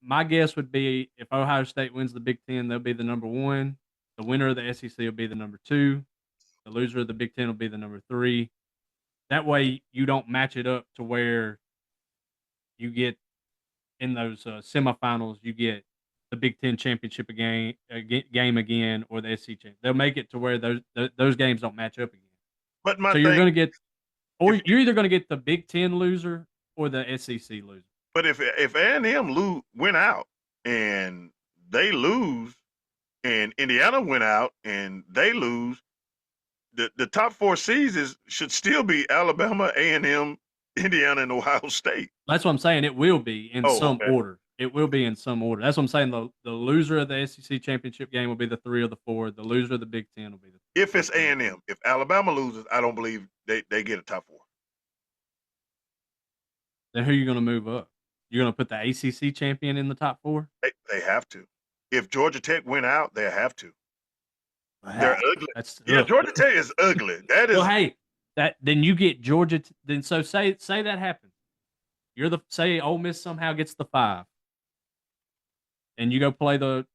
My guess would be if Ohio State wins the Big Ten, they'll be the number 1. The winner of the SEC will be the number 2. The loser of the Big Ten will be the number 3. That way, you don't match it up to where you get in those semifinals. You get the Big Ten championship game again, or the SEC champ. They'll make it to where those games don't match up again. but my So you're thing, going to get, or if you're either going to get the Big Ten loser or the SEC loser. but if A&M went out and they lose, and Indiana went out and they lose, the top 4 seeds should still be Alabama, A&M, Indiana, and Ohio State. That's what I'm saying. It will be in some Okay. order. It will be in some order. That's what I'm saying. The loser of the SEC championship game will be the 3 or the 4. The loser of the Big Ten will be the. If it's A&M, if Alabama loses, I don't believe they get a top 4. Then who are you going to move up? You're going to put the ACC champion in the top 4? They have to. If Georgia Tech went out, they have to. They're ugly. Ugh. Georgia Tech is ugly. That is. Well, hey, then you get Georgia. Then so say that happens. Say Ole Miss somehow gets the 5, and you go play then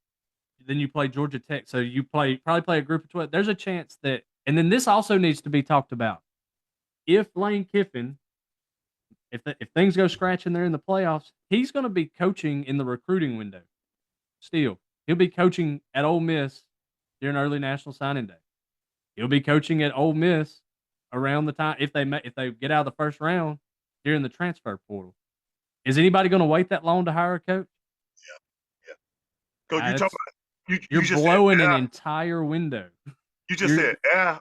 you play Georgia Tech. So you probably play a group of 12. There's a chance that, and then this also needs to be talked about. If Lane Kiffin, if things go scratch and they're in the playoffs, he's going to be coaching in the recruiting window. Still, he'll be coaching at Ole Miss during early national signing day. He'll be coaching at Ole Miss around the time if they get out of the first round during the transfer portal. Is anybody going to wait that long to hire a coach? Yeah. Coach, you talking about you're just blowing an entire window. You just said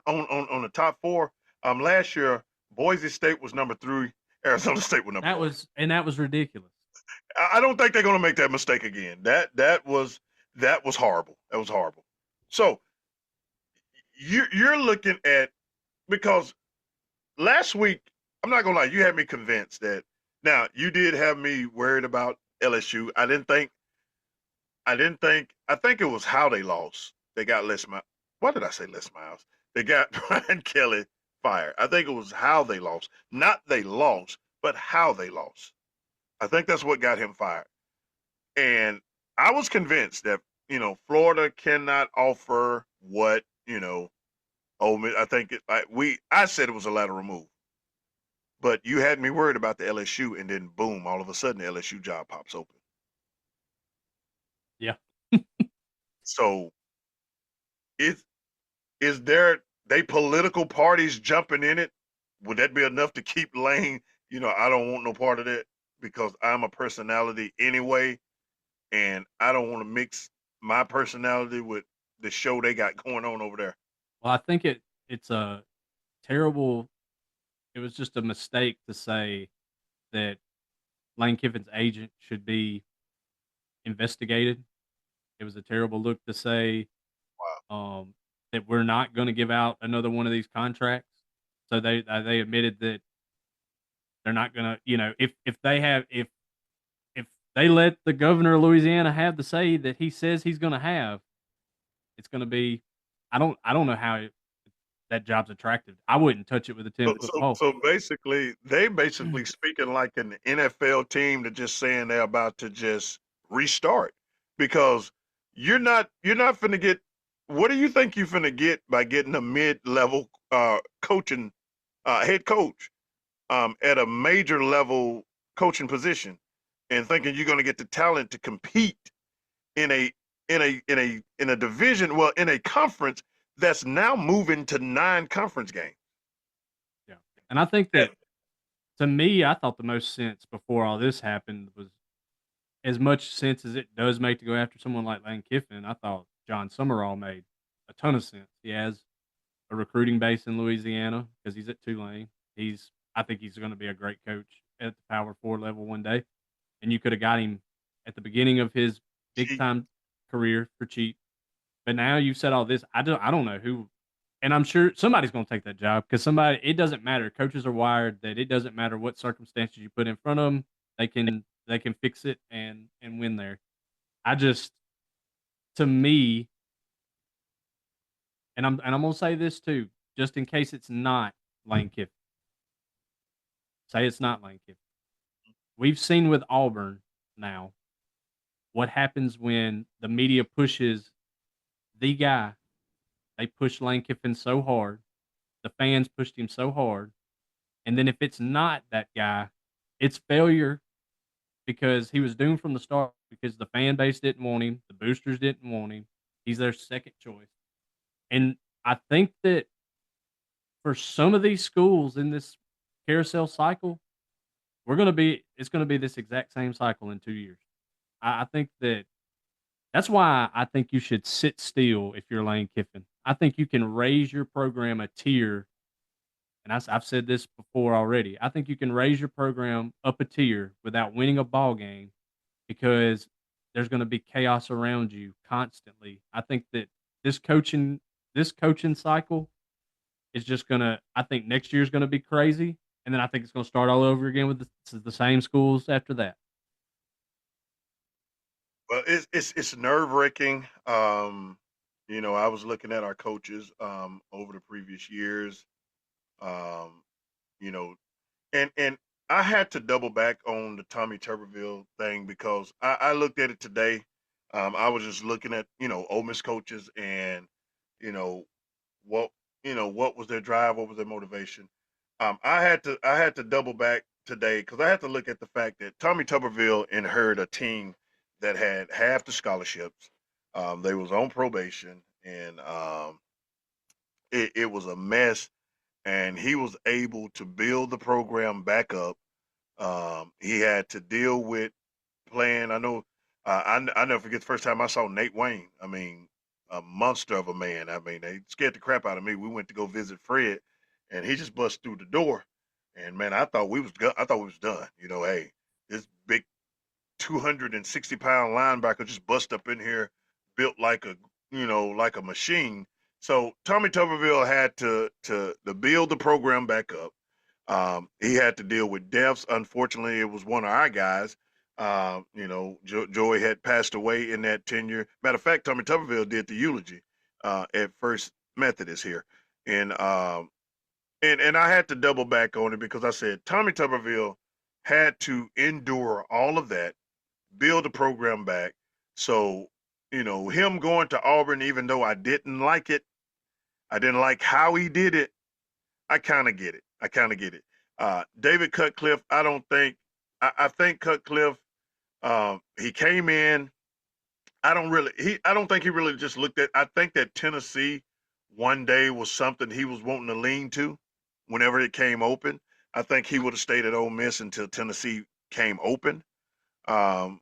on the top 4. Last year Boise State was number 3, Arizona State was number 1. That was ridiculous. I don't think they're going to make that mistake again. That was horrible. That was horrible. So you're looking at, because last week, I'm not gonna lie, you had me convinced that. Now you did have me worried about LSU. I think it was how they lost. They got Les Miles. Why did I say Les Miles? They got Brian Kelly fired. I think it was how they lost. Not they lost, but how they lost. I think that's what got him fired. And I was convinced that, Florida cannot offer what, Ole Miss. I think I said it was a lateral move. But you had me worried about the LSU, and then boom, all of a sudden the LSU job pops open. Yeah. So is there political parties jumping in it? Would that be enough to keep Lane? I don't want no part of that, because I'm a personality anyway, and I don't want to mix my personality with the show they got going on over there. Well, I think it's a terrible. It was just a mistake to say that Lane Kiffin's agent should be investigated. It was a terrible look to say that we're not going to give out another one of these contracts. So they admitted that they're not going to, if they let the governor of Louisiana have the say that he says he's going to have, it's going to be. I don't know how that job's attractive. I wouldn't touch it with a 10-foot pole. So basically, speaking like an NFL team that just saying they're about to just restart, because you're not finna get. What do you think you're finna get by getting a mid-level coaching head coach at a major level coaching position, and thinking you're going to get the talent to compete in a division, well, in a conference that's now moving to 9 conference games. Yeah. And I think that, to me, I thought the most sense before all this happened was, as much sense as it does make to go after someone like Lane Kiffin, I thought John Summerall made a ton of sense. He has a recruiting base in Louisiana because he's at Tulane. I think he's going to be a great coach at the Power 4 level one day. And you could have got him at the beginning of his big time career for cheap. But now you've said all this. I don't know who, and I'm sure somebody's going to take that job, because it doesn't matter. Coaches are wired that it doesn't matter what circumstances you put in front of them. They they can fix it and win there. I just to me, and I'm gonna say this too, just in case it's not Lane Kiffin. Say it's not Lane Kiffin. We've seen with Auburn now what happens when the media pushes the guy. They push Lane Kiffin so hard, the fans pushed him so hard, and then if it's not that guy, it's failure because he was doomed from the start because the fan base didn't want him, the boosters didn't want him. He's their second choice. And I think that for some of these schools in this carousel cycle, it's gonna be this exact same cycle in 2 years. I think that's why I think you should sit still if you're Lane Kiffin. I think you can raise your program a tier, and I've said this before already. I think you can raise your program up a tier without winning a ball game because there's going to be chaos around you constantly. I think that this coaching this coaching cycle is just gonna. I think next year's going to be crazy, and then I think it's going to start all over again with the same schools after that. Well, it's nerve wracking. I was looking at our coaches over the previous years. Um, you know, and I had to double back on the Tommy Tuberville thing because I looked at it today. I was just looking at Ole Miss coaches and you know what what was their drive, what was their motivation. I had to double back today because I had to look at the fact that Tommy Tuberville inherited a team that had half the scholarships. They was on probation and it was a mess. And he was able to build the program back up. He had to deal with playing. I know. I never forget the first time I saw Nate Wayne. I mean, a monster of a man. I mean, they scared the crap out of me. We went to go visit Fred, and he just bust through the door. And man, I thought we was done. Hey, this big 260-pound linebacker just bust up in here, built like a machine. So Tommy Tuberville had to build the program back up. He had to deal with deaths. Unfortunately, it was one of our guys. Joey had passed away in that tenure. Matter of fact, Tommy Tuberville did the eulogy at First Methodist here, and and I had to double back on it because I said Tommy Tuberville had to endure all of that, build the program back. So him going to Auburn, even though I didn't like it, I didn't like how he did it. I kind of get it. I kind of get it. David Cutcliffe, I don't think. I think Cutcliffe. He came in. I don't really. I don't think he really just looked at. I think that Tennessee one day was something he was wanting to lean to. Whenever it came open, I think he would have stayed at Ole Miss until Tennessee came open. Um,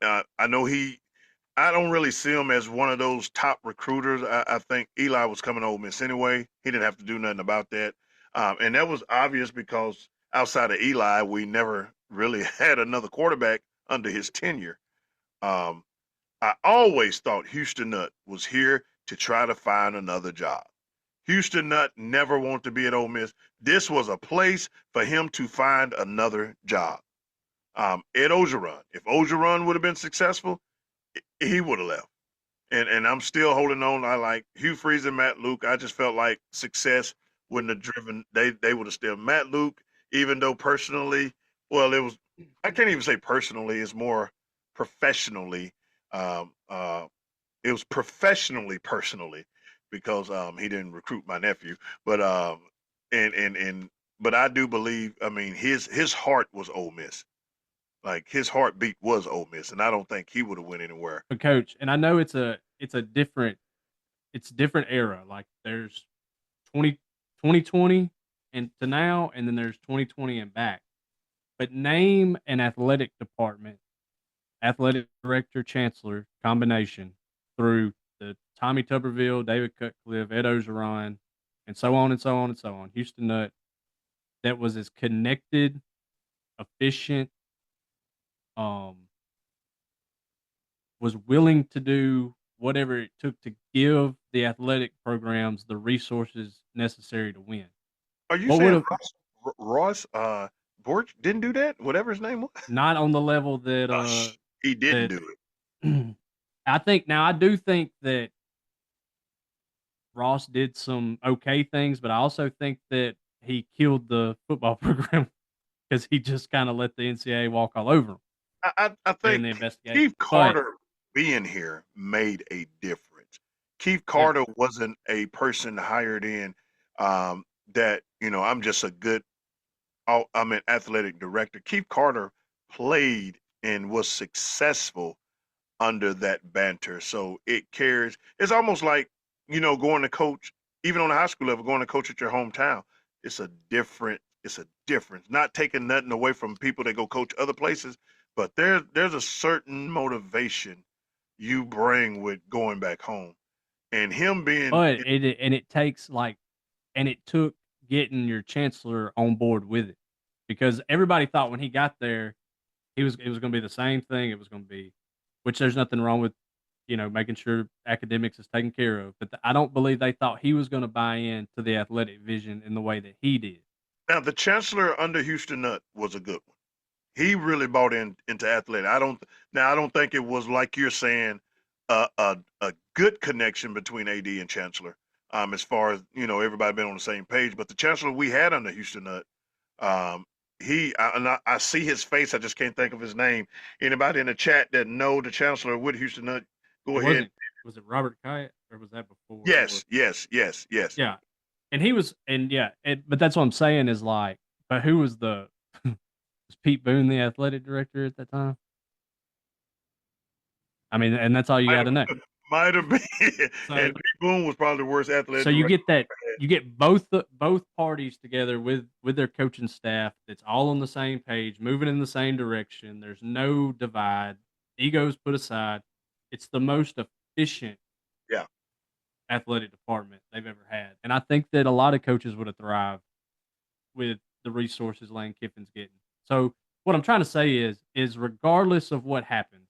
I know he. I don't really see him as one of those top recruiters. I think Eli was coming to Ole Miss anyway. He didn't have to do nothing about that, and that was obvious because outside of Eli, we never really had another quarterback under his tenure. Um, I always thought Houston Nutt was here to try to find another job. Houston Nutt never wanted to be at Ole Miss. This was a place for him to find another job. Ed Ogeron, if Ogeron would have been successful, he would have left. And I'm still holding on. I like Hugh Freeze and Matt Luke. I just felt like success wouldn't have driven. They would have still Matt Luke, even though personally, well, it was. I can't even say personally. It's more professionally. Um, uh, it was professionally personally because he didn't recruit my nephew. But and but I do believe. I mean, his heart was Ole Miss. Like his heartbeat was Ole Miss, and I don't think he would have went anywhere. But coach, and I know it's a different era. Like there's 2020 and to now, and then there's 2020 and back. But name an athletic department, athletic director, chancellor combination through the Tommy Tuberville, David Cutcliffe, Ed Ogeron, and so on and so on and so on. Houston Nutt that was as connected, efficient, um, was willing to do whatever it took to give the athletic programs the resources necessary to win. Are you What would saying have Ross Borch didn't do that. Whatever his name was, Not on the level that he didn't that do it. I think. Now I do think that Ross did some okay things, but I also think that he killed the football program because he just kind of let the NCAA walk all over him I during think the investigation. Keith But Carter being here made a difference. Keith yeah, Carter wasn't a person hired in that I'm just a good. I'm an athletic director. Keith Carter played and was successful under that banter. So it carries. It's almost like going to coach, even on the high school level, going to coach at your hometown. It's a different. It's a difference. Not taking nothing away from people that go coach other places, but there's a certain motivation you bring with going back home, and him being. but it takes like and it took getting your chancellor on board with it because everybody thought when he got there it was going to be the same thing. It was going to be, which there's nothing wrong with, making sure academics is taken care of. But I don't believe they thought he was going to buy in to the athletic vision in the way that he did. Now the chancellor under Houston Nutt was a good one. He really bought into athletic. I don't think it was like you're saying a good connection between AD and Chancellor. As far as everybody been on the same page, but the Chancellor we had under Houston Nutt, um, I see his face. I just can't think of his name. Anybody in the chat that know the Chancellor with Houston Nutt, It go ahead. wasn't. Was it Robert Kyatt or was that before? Yes, yes, yes, yes. Yeah, and he was, and yeah, but that's what I'm saying is like, but who was the was Pete Boone the athletic director at that time? I mean, and that's all you Might got have, to know. might have been. And So Pete Boone was probably the worst athletic so you director. get that you get both parties together with their coaching staff that's all on the same page, moving in the same direction. There's no divide, egos put aside. It's the most efficient Yeah. athletic department they've ever had, and I think that a lot of coaches would have thrived with the resources Lane Kiffin's getting. So what I'm trying to say is regardless of what happens,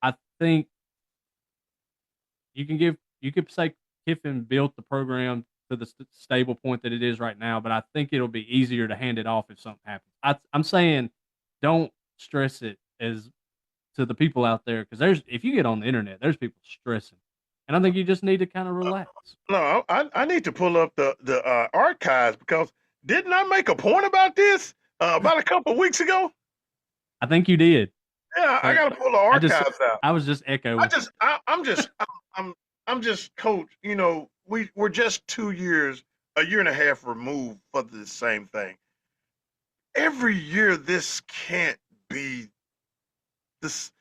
I think you could say Kiffin built the program to the stable point that it is right now, but I think it'll be easier to hand it off if something happens. I'm saying don't stress it as to the people out there because there's if you get on the internet, there's people stressing, and I think you just need to kind of relax. No, I need to pull up the archives because didn't I make a point about this about a couple of weeks ago? I think you did. Yeah, I So got to pull the I just archives out. I was just I echoing. just I'm just I'm just coach. We're just 2 years, a year and a half removed for the same thing. Every year this can't be this.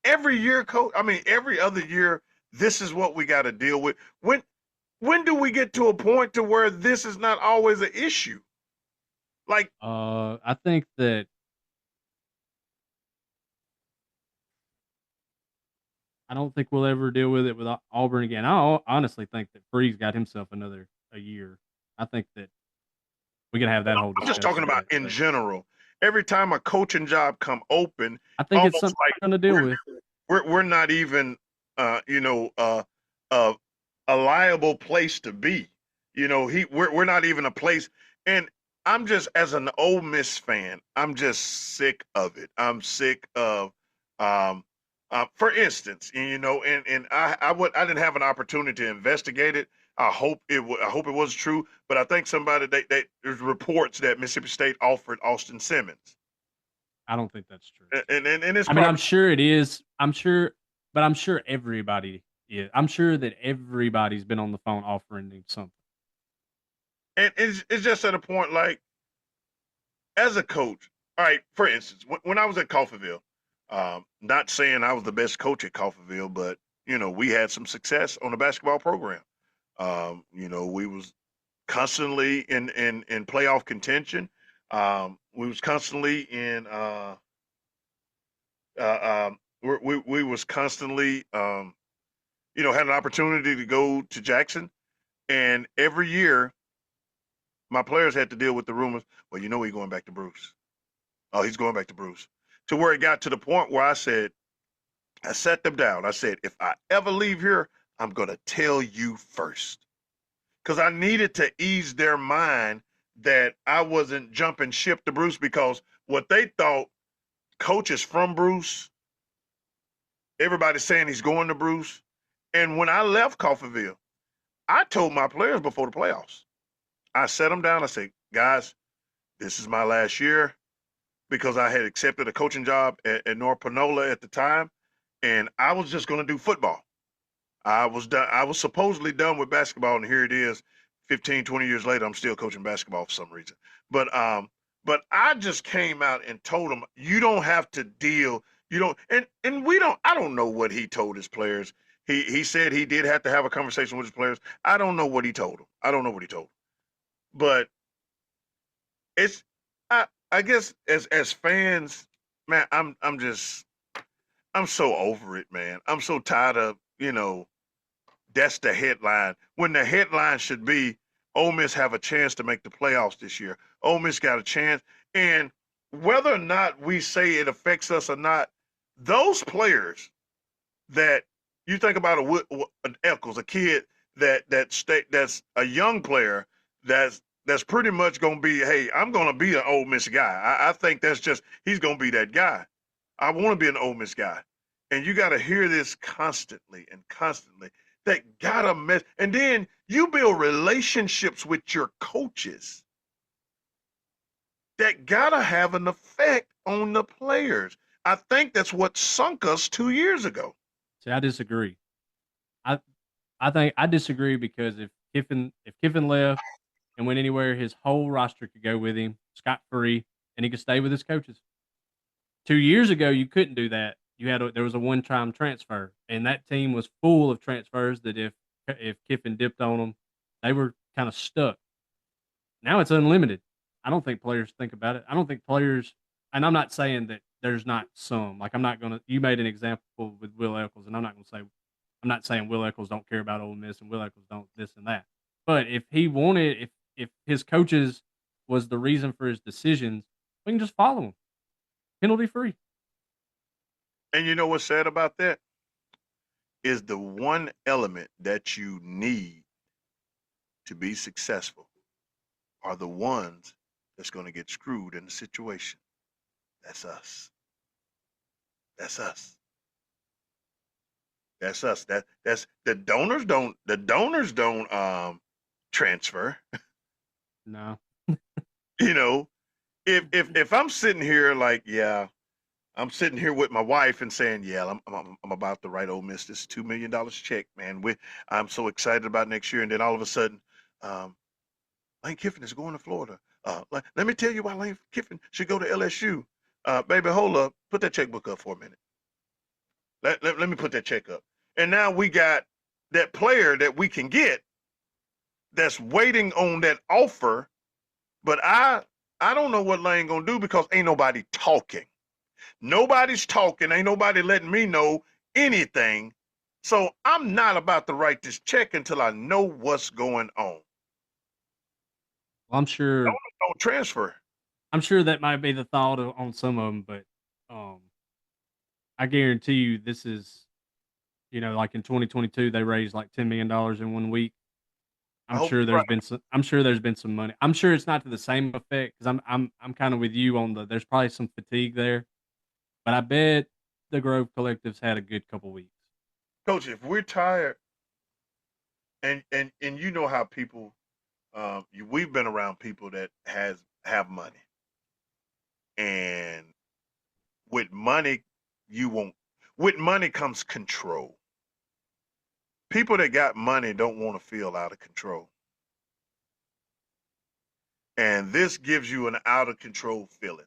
Every year, coach. I mean, every other year, this is what we got to deal with. When do we get to a point to where this is not always an issue? Like, I think that I don't think we'll ever deal with it with Auburn again. I honestly think that Freeze got himself another a year. I think that we can have that whole I'm just talking discussion, about in but general. Every time a coaching job come open, I think it's almost something like we're going to deal we're with. we're not even uh a liable place to be. We're not even a place. And I'm just as an Ole Miss fan, I'm just sick of it. I'm sick of um for instance, and I didn't have an opportunity to investigate it. I hope it was true, but I think there's reports that Mississippi State offered Austin Simmons, I don't think that's true. and it's I mean, I'm probably sure it is. I'm sure, but I'm sure everybody is. I'm sure that everybody's been on the phone offering him something. and it's just at a point like as a coach. All right, for instance, when I was at Coffeyville, not saying I was the best coach at Coffeyville, but we had some success on the basketball program. We was constantly in playoff contention. We was constantly in we was constantly had an opportunity to go to Jackson, and every year my players had to deal with the rumors. Well, he's going back to Bruce. Oh, he's going back to Bruce. To where it got to the point where I sat them down. I said, if I ever leave here, I'm gonna tell you first, because I needed to ease their mind that I wasn't jumping ship to Bruce because what they thought coaches from Bruce, everybody's saying he's going to Bruce. And when I left Coffeyville, I told my players before the playoffs, I set them down. I said, guys, this is my last year because I had accepted a coaching job at North Panola at the time, and I was just going to do football. I was done. I was supposedly done with basketball, and here it is, 15, 20 years later, I'm still coaching basketball for some reason. But I just came out and told them, you don't have to deal. You don't, and we don't. I don't know what he told his players. He said he did have to have a conversation with his players. I don't know what he told them. I don't know what he told them. But it's, I guess as fans, man, I'm so over it, man. I'm so tired of that's the headline. When the headline should be, Ole Miss have a chance to make the playoffs this year. Ole Miss got a chance. And whether or not we say it affects us or not, those players that you think about an Eccles, a kid that's a young player that's pretty much going to be, hey, I'm going to be an Ole Miss guy. I think that's just he's going to be that guy. I want to be an Ole Miss guy. And you got to hear this constantly and constantly. That gotta mess. And then you build relationships with your coaches that gotta have an effect on the players. I think that's what sunk us 2 years ago. See, I disagree. I I think I disagree because if Kiffin left and went anywhere, his whole roster could go with him scot free, and he could stay with his coaches. 2 years ago, you couldn't do that. There was a one time transfer, and that team was full of transfers. That if Kiffin dipped on them, they were kind of stuck. Now it's unlimited. I don't think players think about it. I don't think players, and I'm not saying that there's not some. Like I'm not gonna. You made an example with Will Eccles, and I'm not gonna say. I'm not saying Will Eccles don't care about Ole Miss and Will Eccles don't this and that. But if he wanted, if his coaches was the reason for his decisions, we can just follow him, penalty free. And you know what's sad about that? Is the one element that you need to be successful are the ones that's going to get screwed in the situation. That's us. That's us. That's us. That's the donors don't transfer. No, You know, if I'm sitting here like, yeah, I'm sitting here with my wife and saying, yeah, I'm about to write Ole Miss this $2 million check, man. I'm so excited about next year, and then all of a sudden, um, Lane Kiffin is going to Florida. Let me tell you why Lane Kiffin should go to LSU. Baby, hold up, put that checkbook up for a minute. Let me put that check up. And now we got that player that we can get that's waiting on that offer, but I don't know what Lane gonna do because ain't nobody talking. Nobody's talking. Ain't nobody letting me know anything. So I'm not about to write this check until I know what's going on. well, Don't transfer. I'm sure that might be the thought on some of them, but um, I guarantee you this is, like in 2022, they raised like $10 million in 1 week. I hope you're right. I'm sure there's been some money. I'm sure it's not to the same effect because I'm kind of with you on there's probably some fatigue there, but I bet the Grove Collectives had a good couple weeks. Coach, if we're tired, and you know how people, we've been around people that have money, and with money, you won't. With money comes control. People that got money don't want to feel out of control. And this gives you an out of control feeling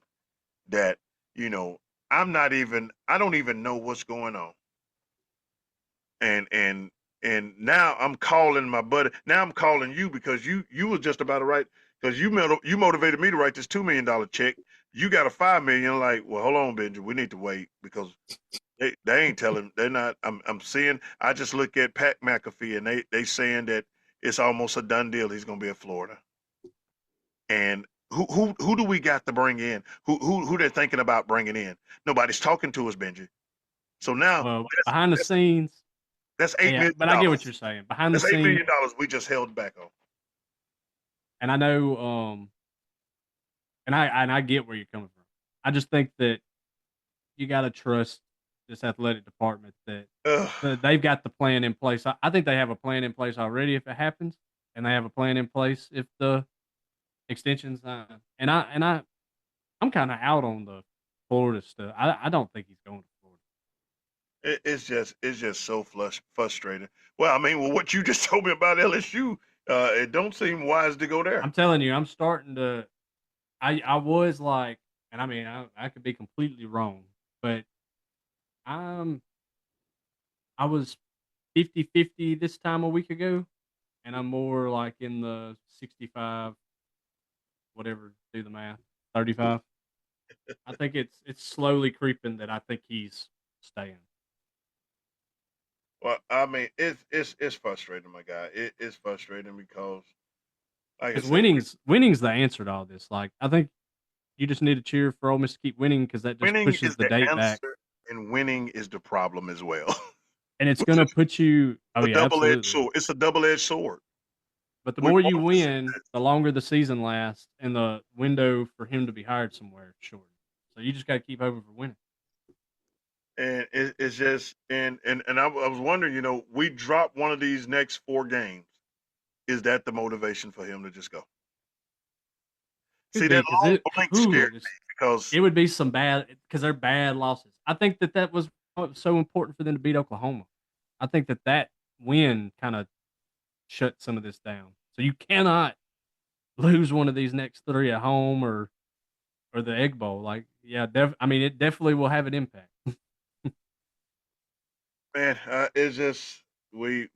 that, you know, I don't even know what's going on. And now I'm calling my buddy. Now I'm calling you because you were just about to write because you motivated me to write this $2 million check. You got a $5 million. Like, well, hold on, Benji. We need to wait because they ain't telling. They're not. I'm seeing. I just look at Pat McAfee and they saying that it's almost a done deal. He's gonna be in Florida. And who do we got to bring in? Who they're thinking about bringing in? Nobody's talking to us, Benji. So now Well, behind the scenes, that's $8 yeah, million. but I get what you're saying. Behind the That's $8 scenes, million we just held back on. and I know And I get where you're coming from. I just think that you got to trust this athletic department that Ugh. they've got the plan in place. I think they have a plan in place already if it happens, and they have a plan in place if the extensions. I'm kind of out on the Florida stuff. I don't think he's going to Florida. It's just so frustrating. Well, I mean, well, what you just told me about LSU, it don't seem wise to go there. I'm telling you, I'm starting to. I was like, and I mean, I could be completely wrong, but I'm I was 50-50 this time a week ago, and I'm more like in the 65, whatever, do the math, 35. I think it's slowly creeping that I think he's staying. Well, I mean, it's frustrating, my guy. It's frustrating because, like I Because said, winning's the answer to all this. Like I think you just need to cheer for Ole Miss to keep winning because that just winning pushes is the the date back, answer, and winning is the problem as well. and it's Which gonna is put you. Oh a yeah, double-edged absolutely. sword. It's a double-edged sword. But the We more you wanted to see win, the longer the season lasts, and the window for him to be hired somewhere short. So you just got to keep hoping for winning. and it's just and I was wondering, we drop one of these next 4 games. Is that the motivation for him to just go? Could See, be that because long it. blank Ooh, scared me because it would be some bad because they're bad losses. I think that was what was so important for them to beat Oklahoma. I think that win kind of shut some of this down. So you cannot lose one of these next three at home or the Egg Bowl. Like, yeah, I mean, it definitely will have an impact. man, it's just we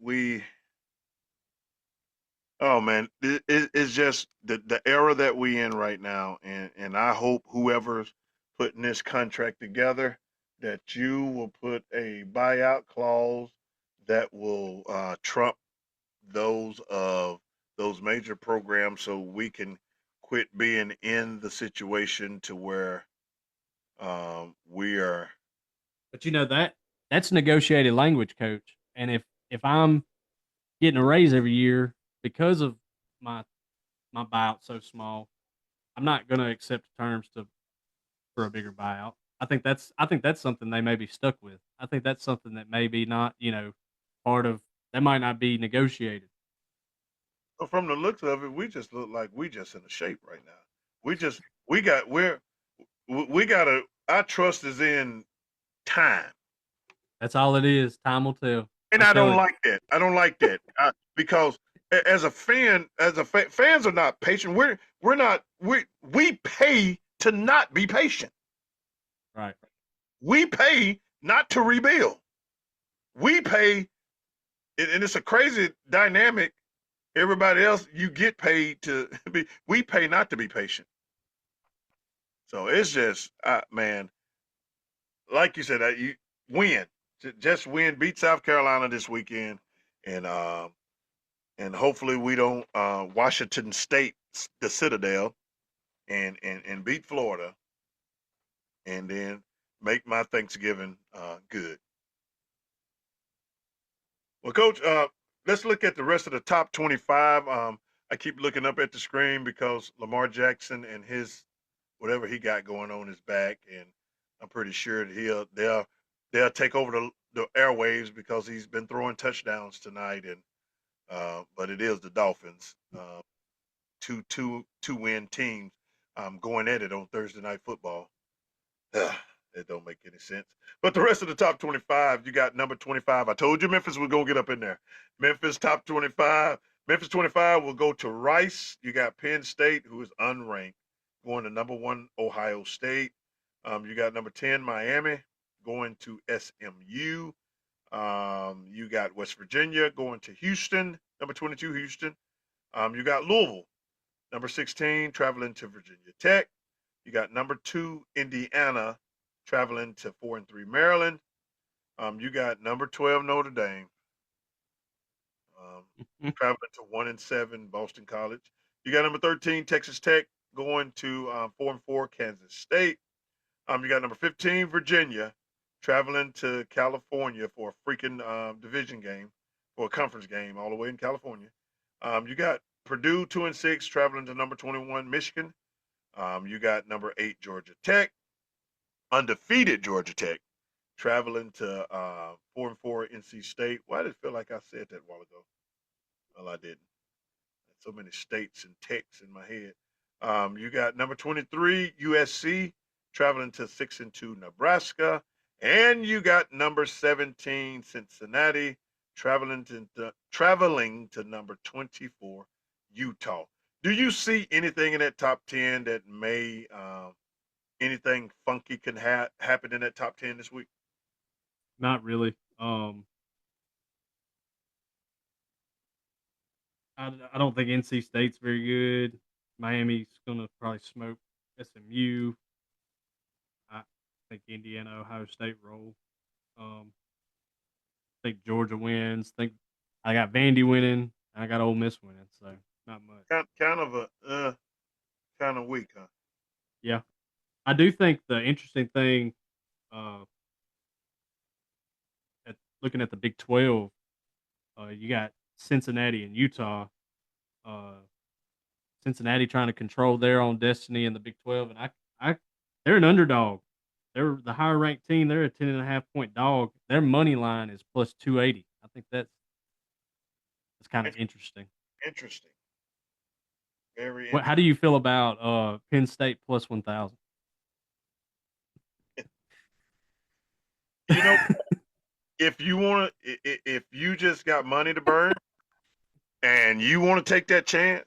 oh man, it's just the era that we in right now, and I hope whoever's putting this contract together that you will put a buyout clause that will trump those of those major programs, so we can quit being in the situation to where we are. But you know that's negotiated language, coach. And if I'm getting a raise every year because of my my buyout so small, I'm not going to accept terms to for a bigger buyout. I think that's something they may be stuck with. I think that's something that maybe not part of that might not be negotiated. But from the looks of it, we just look like we just in a shape right now. We just we got we gotta. Our trust is in time, That's all it is. Time will tell. and I'm I don't telling you. like that. I don't like that because as a fan, fans are not patient. We're not. We pay to not be patient. Right. We pay not to rebuild. We pay, and it's a crazy dynamic. Everybody else, you get paid to be. We pay not to be patient. So it's just, man, like you said, you win, just win, beat South Carolina this weekend, and and hopefully we don't Washington State, the Citadel, and beat Florida, and then make my Thanksgiving good. Well, Coach, let's look at the rest of the top 25. I keep looking up at the screen because Lamar Jackson and his whatever he got going on is back, and I'm pretty sure that they'll take over the airwaves because he's been throwing touchdowns tonight. And but it is the Dolphins, two win teams, going at it on Thursday night football. It don't make any sense. But the rest of the top 25, you got number 25. I told you Memphis was going to get up in there. Memphis top 25. Memphis 25 will go to Rice. You got Penn State, who is unranked, going to number 1, Ohio State. You got number 10, Miami, going to SMU. You got West Virginia going to Houston, number 22, Houston. You got Louisville, number 16, traveling to Virginia Tech. You got number 2, Indiana, traveling to 4-3 Maryland. You got number 12, Notre Dame, um, traveling to 1-7 Boston College. You got number 13, Texas Tech, going to 4-4 Kansas State. You got number 15, Virginia, traveling to California for a freaking division game, for a conference game, all the way in California. You got Purdue 2-6, traveling to number 21, Michigan. You got number 8 Georgia Tech, undefeated Georgia Tech, traveling to 4-4 NC State. Why did it feel like I said that a while ago? Well, I didn't. So many states and techs in my head. You got number 23 USC traveling to 6-2 Nebraska, and you got number 17 Cincinnati traveling to number 24 Utah. Do you see anything in that top 10 that may anything funky can happen in that top 10 this week? Not really. I don't think NC State's very good. Miami's gonna probably smoke SMU. I think Indiana, Ohio State roll. Think Georgia wins. Think I got Vandy winning. And I got Ole Miss winning. So not much. Kind of a kind of weak, huh? Yeah, I do think the interesting thing, uh, looking at the Big 12, you got Cincinnati and Utah. Uh, Cincinnati trying to control their own destiny in the Big 12, and they're an underdog. They're the higher ranked team. They're a 10.5 point dog. Their money line is plus 280. I think that's kind of interesting. Interesting. Very How interesting. do you feel about Penn State plus 1,000? You know, if you want to, if you just got money to burn and you want to take that chance,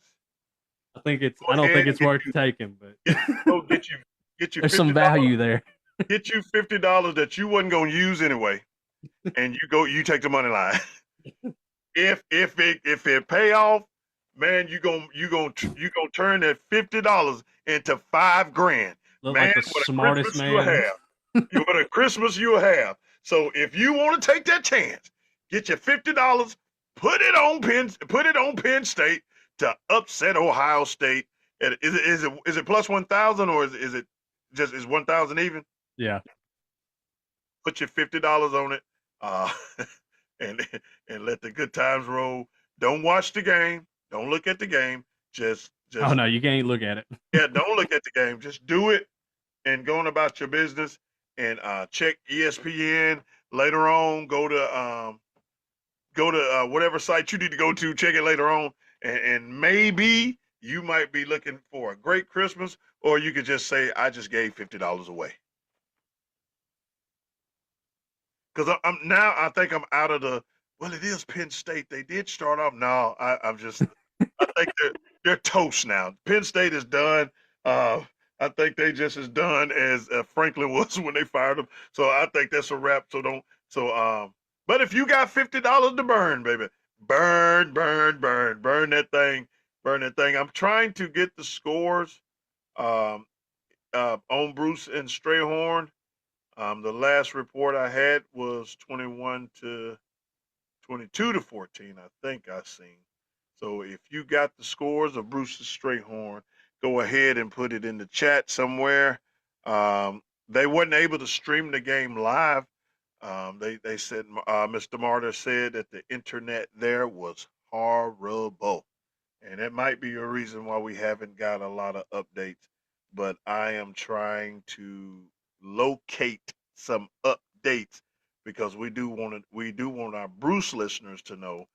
I go don't ahead think and it's worth taking, but get you there's some $50, value there. get you $50 that you wasn't gonna use anyway, and you take the money line. If it pay off, man, you gonna turn that $50 into 5 grand, Look man. like the What a smartest Christmas you'll man. have! What a Christmas you'll have. So if you want to take that chance, get your $50, put it on Penn State to upset Ohio State. And is it plus 1,000 or is it just is 1,000 even? Yeah. Put your $50 on it, uh, and and let the good times roll. Don't watch the game. Don't look at the game. Just Oh just no, you can't look at it. yeah. Don't look at the game. Just do it and going about your business and check ESPN later on. Go to whatever site you need to go to. Check it later on, and maybe you might be looking for a great Christmas, or you could just say, "I just gave $50 away." Because I'm now, I think I'm out of the. Well, it is Penn State. They did start off. No, I'm just. I think they're toast now. Penn State is done. Uh, I think they just as done as Franklin was when they fired him. So I think that's a wrap. So don't. So but if you got $50 to burn, baby, burn, burn, burn, burn that thing. I'm trying to get the scores um on Bruce and Strayhorn. The last report I had was 21 to 22 to 14. I think I seen. So if you got the scores of Bruce's Strayhorn, go ahead and put it in the chat somewhere. They wasn't able to stream the game live. They said Mr. Martyr said that the internet there was horrible, and that might be a reason why we haven't got a lot of updates. But I am trying to locate some updates because we do want our Bruce listeners to know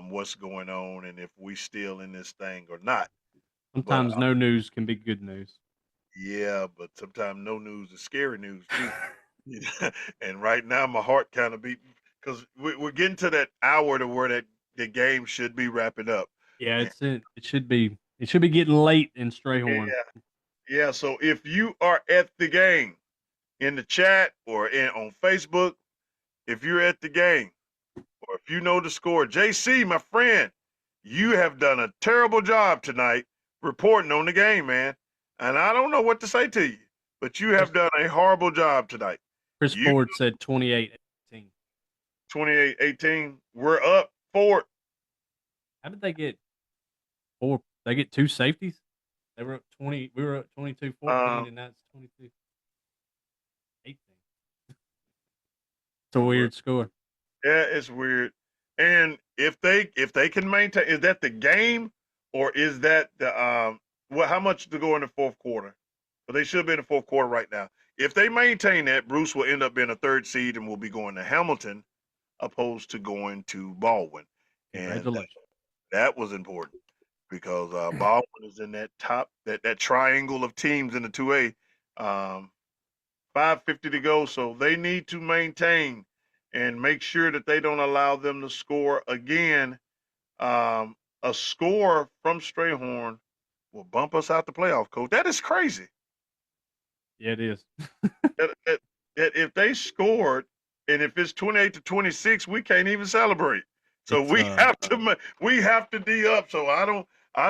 what's going on and if we still in this thing or not. But Sometimes no news can be good news. yeah, but sometimes no news is scary news too. And right now my heart kind of beating because we're getting to that hour to where that the game should be wrapping up. Yeah, it should be getting late in Strayhorn. Yeah, yeah. So if you are at the game in the chat or on Facebook, if you're at the game or if you know the score, JC, my friend, you have done a terrible job tonight reporting on the game, man. And I don't know what to say to you, but you Chris, have done a horrible job tonight. Chris You Ford said 28-18. 28-18. We're up 4. How did they get four? They get two safeties? They were up 20. We were up 22-14, Um, and that's 22-18. It's a weird score. yeah, it's weird. And if they can maintain, is that the game or is that the Well, how much to go in the fourth quarter? But they should be in the fourth quarter right now. If they maintain that, Bruce will end up being a third seed and will be going to Hamilton opposed to going to Baldwin. And Congratulations. that was important because Baldwin is in that top that triangle of teams in the 2A. 5:50 to go, so they need to maintain and make sure that they don't allow them to score again. A score from Strayhorn will bump us out the playoff, coach. That is crazy. Yeah, it is. That if they scored and if it's 28-26, we can't even celebrate. So It's we have to D up. So I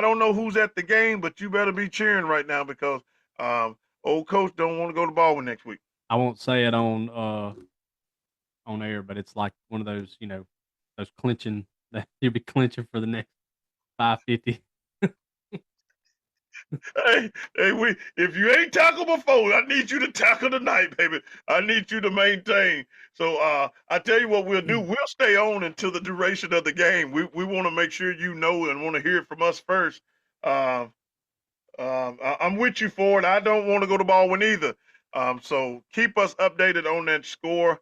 don't know who's at the game, but you better be cheering right now because old coach don't want to go to Baldwin next week. I won't say it on air, but it's like one of those, those clinching that you'll be clinching for the next 550. Hey, if you ain't tackled before, I need you to tackle tonight, baby. I need you to maintain. So I tell you what we'll do. We'll stay on until the duration of the game. We want to make sure you know and want to hear it from us first. Uh, I'm with you for it. I don't want to go to Baldwin either. So keep us updated on that score.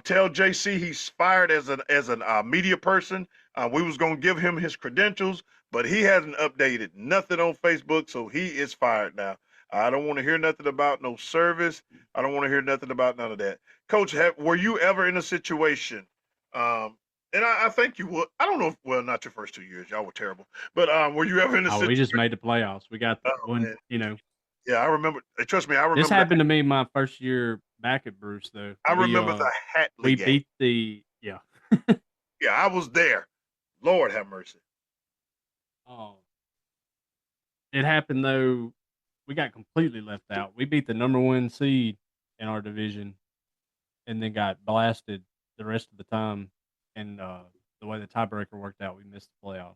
Tell JC he's fired as an media person. We was gonna give him his credentials, but he hasn't updated nothing on Facebook, so he is fired now. I don't want to hear nothing about no service. I don't want to hear nothing about none of that. Coach, were you ever in a situation? And I think you would. I don't know. Well, not your first 2 years. Y'all were terrible. But were you ever in a Oh, we situation? just made the playoffs. We got Oh one, man. Yeah, I remember. Trust me, I This remember happened to me my first year back at Bruce, though. I remember the Hatley We game. beat the yeah. Yeah, I was there. Lord have mercy. Oh, it happened though. We got completely left out. We beat the number one seed in our division, and then got blasted the rest of the time. And the way the tiebreaker worked out, we missed the playoffs.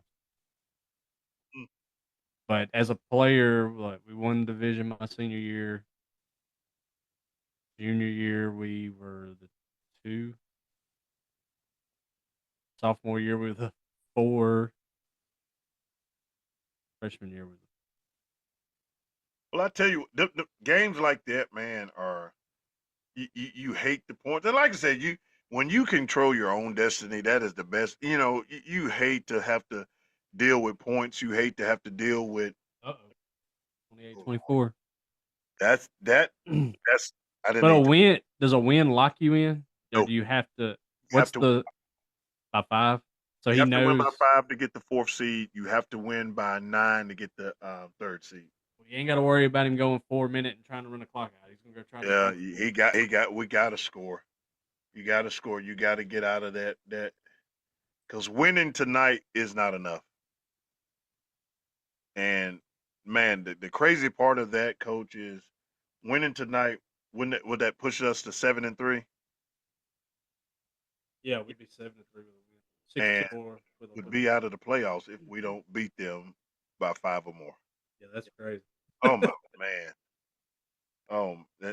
Mm. But as a player, we won the division my senior year. Junior year, we were the 2. Sophomore year, we were the 4. Freshman year, we were Well, I tell you, the games like that, man, are you hate the points. And like I said, when you control your own destiny, that is the best. You hate to have to deal with points. You hate to have to deal with. the 28-24. That's that. That's I didn't But need to. does a win lock you in, or No, do you have to? you have What's to. the by 5? So You he have to win by knows. 5 to get the fourth seed. You have to win by 9 to get the third seed. Well, you ain't got to worry about him going 4 minute and trying to run the clock out. He's gonna go try to Yeah, score. he got. We got to score. You got to score. You got to get out of that because winning tonight is not enough. And man, the crazy part of that, coach, is winning tonight. Would that push us to 7-3? Yeah, we'd be 7-3 with a win. And 6-4 with a would win. be out of the playoffs if we don't beat them by 5 or more. Yeah, that's crazy. Oh my man.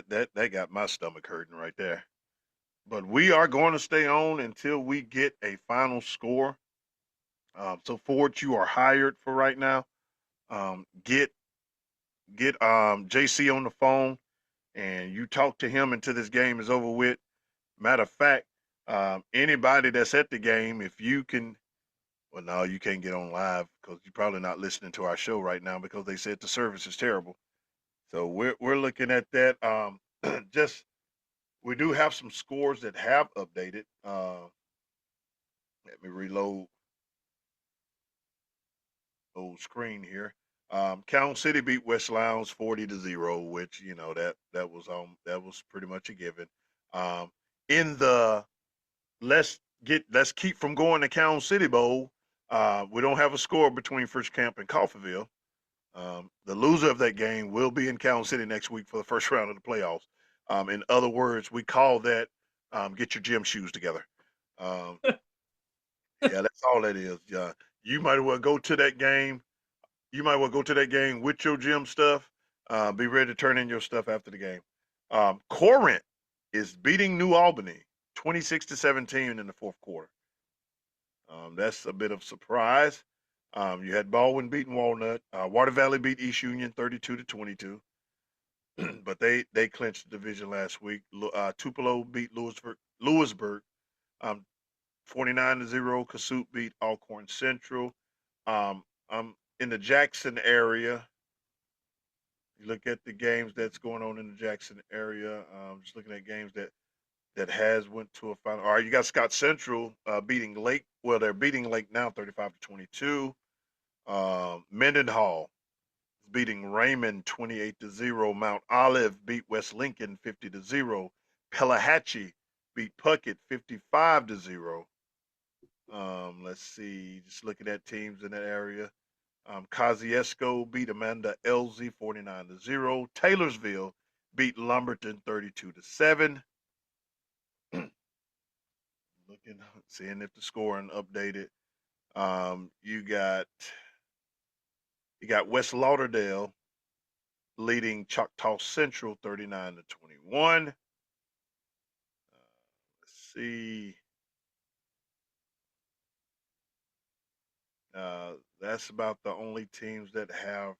That got my stomach hurting right there. But we are going to stay on until we get a final score. So Ford, you are hired for right now. Get JC on the phone and you talk to him until this game is over with. Matter of fact, anybody that's at the game, if you can, well, no, you can't get on live because you're probably not listening to our show right now because they said the service is terrible. So we're looking at that. Just we do have some scores that have updated. Let me reload old screen here. Count City beat West Lowndes 40-0, which that was pretty much a given. In the let's keep from going to Count City Bowl. We don't have a score between First Camp and Coffeyville. The loser of that game will be in Count City next week for the first round of the playoffs. In other words, we call that get your gym shoes together. Um, yeah, that's all that is. You might as well go to that game. You might well go to that game with your gym stuff. Be ready to turn in your stuff after the game. Corinth is beating New Albany 26-17 in the fourth quarter. That's a bit of surprise. You had Baldwin beating Walnut. Water Valley beat East Union 32-22, but they clinched the division last week. Tupelo beat Lewisburg 49-0. Kasuth beat Alcorn Central. In the Jackson area. You look at the games that's going on in the Jackson area. Just looking at games that has went to a final. All right, you got Scott Central beating Lake. Well, they're beating Lake now, 35-22. Mendenhall is beating Raymond 28-0. Mount Olive beat West Lincoln 50-0. Pelahatchie beat Puckett 55-0. Let's see, just looking at teams in that area. Kosciuszko beat Amanda Elzy 49-0. Taylorsville beat Lumberton 32-7. Looking, seeing if the scoring updated. You got West Lauderdale leading Choctaw Central 39-21. Let's see. That's about the only teams that have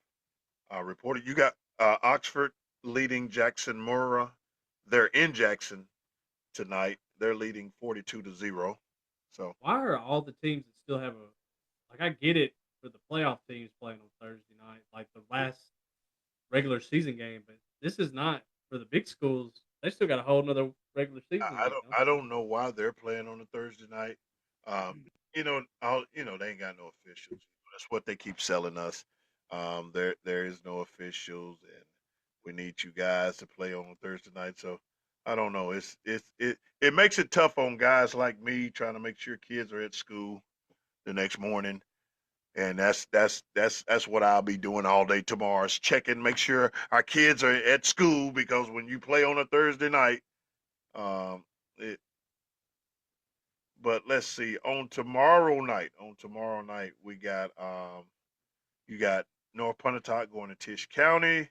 reported. You got Oxford leading Jackson Murrah. They're in Jackson tonight. They're leading 42-0. So Why are all the teams that still have a like? I get it for the playoff teams playing on Thursday night, like the last regular season game, but this is not for the big schools. They still got a whole another regular season I week, don't don't I don't know why they're playing on a Thursday night. Um, they? they ain't got no officials. That's what they keep selling us. There is no officials, and we need you guys to play on Thursday night. So I don't know. It makes it tough on guys like me trying to make sure kids are at school the next morning. And that's what I'll be doing all day tomorrow is checking, make sure our kids are at school because when you play on a Thursday night, um, it, but let's see. On tomorrow night, we got you got North Pontotoc going to Tisch County. You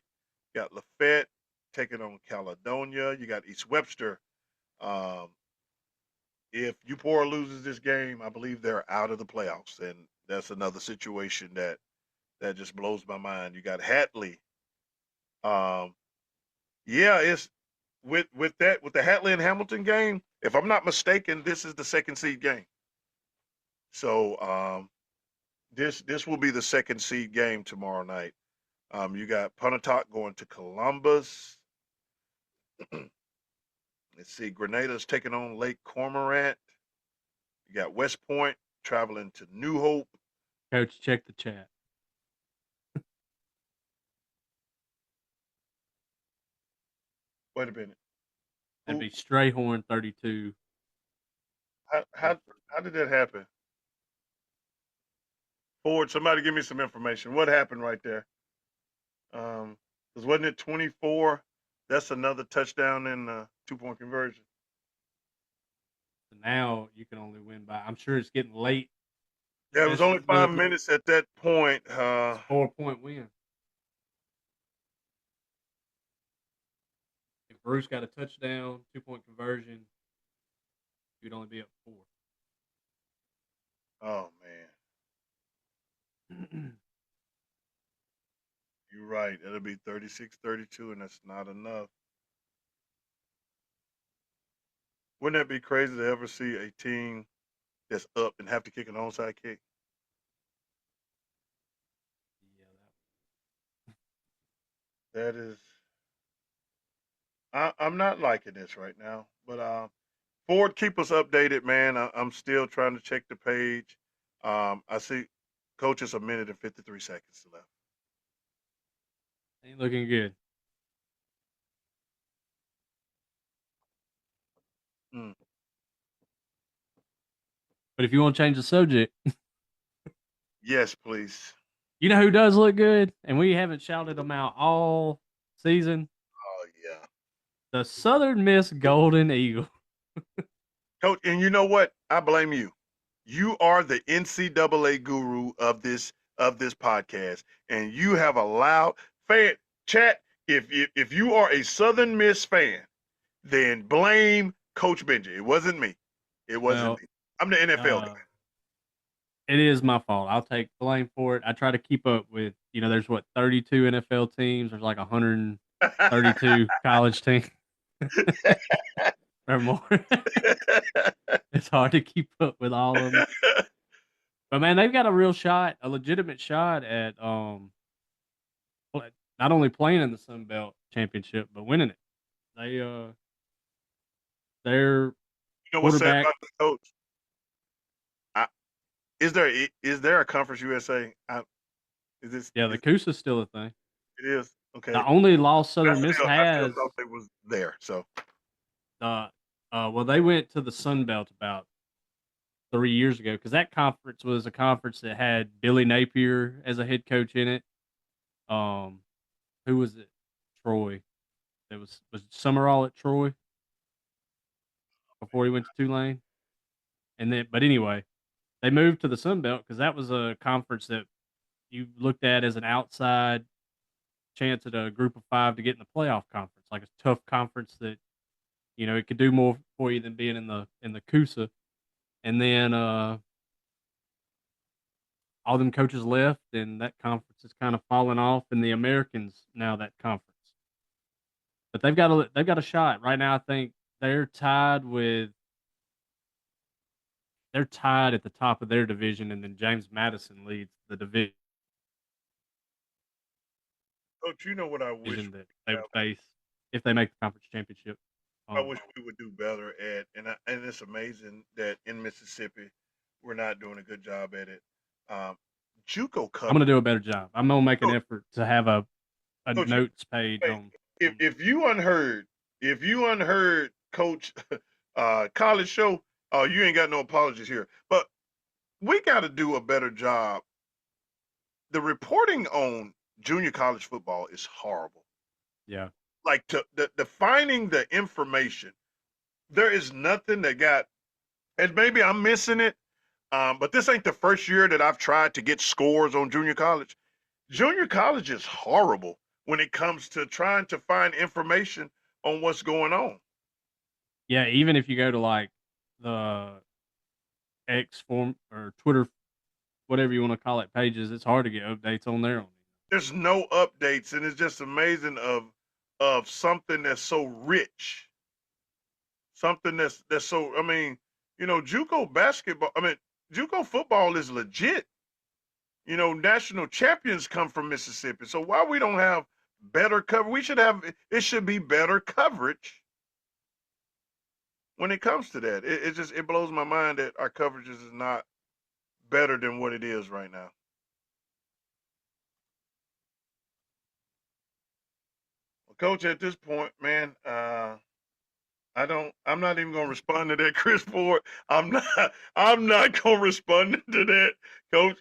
got Lafayette taking on Caledonia. You got East Webster. Um, if UPOR loses this game, I believe they're out of the playoffs, and that's another situation that just blows my mind. You got Hatley. Um, yeah, it's with the Hatley and Hamilton game. If I'm not mistaken, this is the second seed game. So this will be the second seed game tomorrow night. You got Pontotoc going to Columbus. Let's see, Grenada's taking on Lake Cormorant. You got West Point traveling to New Hope. Coach, check the chat. Wait a minute. That'd Who? be Strayhorn 32. How did that happen? Ford, somebody give me some information. What happened right there? Because wasn't it 24? That's another touchdown in 2-point conversion. So now you can only win by. I'm sure it's getting late. Yeah, it was only 5 minutes at that point. It's a 4-point win. If Bruce got a touchdown, 2-point conversion, you'd only be up 4. Oh man, you're right. It'll be 36-32, and that's not enough. Wouldn't that be crazy to ever see a team that's up and have to kick an onside kick? Yeah, That is, I'm not liking this right now. But Ford, keep us updated, man. I'm still trying to check the page. I see, coach, it's a minute and 53 seconds left. ain't looking good. Mm. But if you want to change the subject, Yes, please. you know who does look good, and we haven't shouted them out all season. Oh yeah, The Southern Miss Golden Eagle. coach. And you know what? I blame you. You are the NCAA guru of this podcast, and you have allowed fan chat. If you are a Southern Miss fan, then blame Coach Benji. It wasn't me. It wasn't Well, me. I'm the NFL uh, guy. It is my fault. I'll take blame for it. I try to keep up with, there's what 32 NFL teams. There's like 132 college teams or more. It's hard to keep up with all of them. But man, they've got a real shot, a legitimate shot at not only playing in the Sun Belt Championship but winning it. They their You know what's sad quarterback, about the coach? I, is there a Conference USA? Is this yeah, the is Coosa's still a thing. it is The okay? only loss Southern Miss I still has, thought they was there. So well, they went to the Sun Belt about 3 years ago because that conference was a conference that had Billy Napier as a head coach in it. Um, who was it? Troy. It was Summerall at Troy before he went to Tulane, and then but anyway, they moved to the Sun Belt because that was a conference that you looked at as an outside chance at a group of five to get in the playoff conference, like a tough conference that it could do more for you than being in the Coosa. And then all them coaches left, and that conference is kind of falling off, and the Americans now that conference. But they've got a shot right now. I think they're tied with they're tied at the top of their division, and then James Madison leads the division coach, you know what I wish that they would face if they make the conference championship. I Um, wish we would do better at, and it's amazing that in Mississippi we're not doing a good job at it. Um, JUCO I'm gonna coverage, do a better job. I'm gonna make an coach. effort to have a Coach, notes page hey, on if you unheard Coach College show, oh, you ain't got no apologies here. But we got to do a better job. The reporting on junior college football is horrible. yeah. Like defining the information, there is nothing that got. And maybe I'm missing it. But this ain't the first year that I've tried to get scores on junior college. Junior college is horrible when it comes to trying to find information on what's going on. Yeah, even if you go to like the X form or Twitter, whatever you want to call it, pages, it's hard to get updates on there. There's no updates, and it's just amazing of something that's so rich, something that's so. I mean, JUCO basketball. I mean, JUCO football is legit. National champions come from Mississippi. So why we don't have better cover? We should have. It should be better coverage when it comes to that. It blows my mind that our coverages is not better than what it is right now. Well, Coach, at this point, man, I'm not even gonna respond to that, Chris Ford. I'm not. I'm not gonna respond to that, Coach.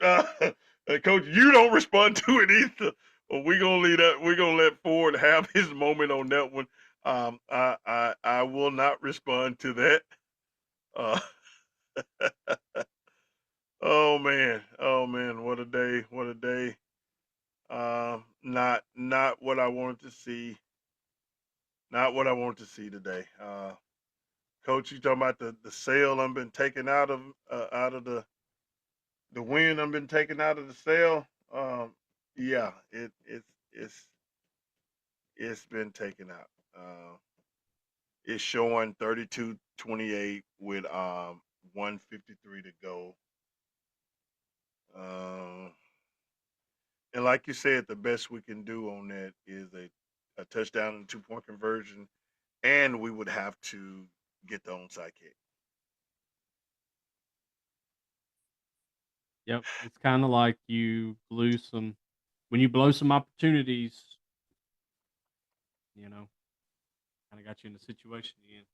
Coach, you don't respond to it either. But we're gonna leave that. We're gonna let Ford have his moment on that one. I will not respond to that. Uh, oh man, what a day, what a day. Not what I wanted to see. Not what I want to see today. Coach, you talking about the sale I've been taken out of the win I've been taken out of the sale. Yeah, it's been taken out. It's showing 32-28 with 153 to go. Um, and like you said, the best we can do on that is a touchdown and 2-point conversion, and we would have to get the onside kick. Yep, it's kind of like when you blow some opportunities, you know, kind of got you in the situation again.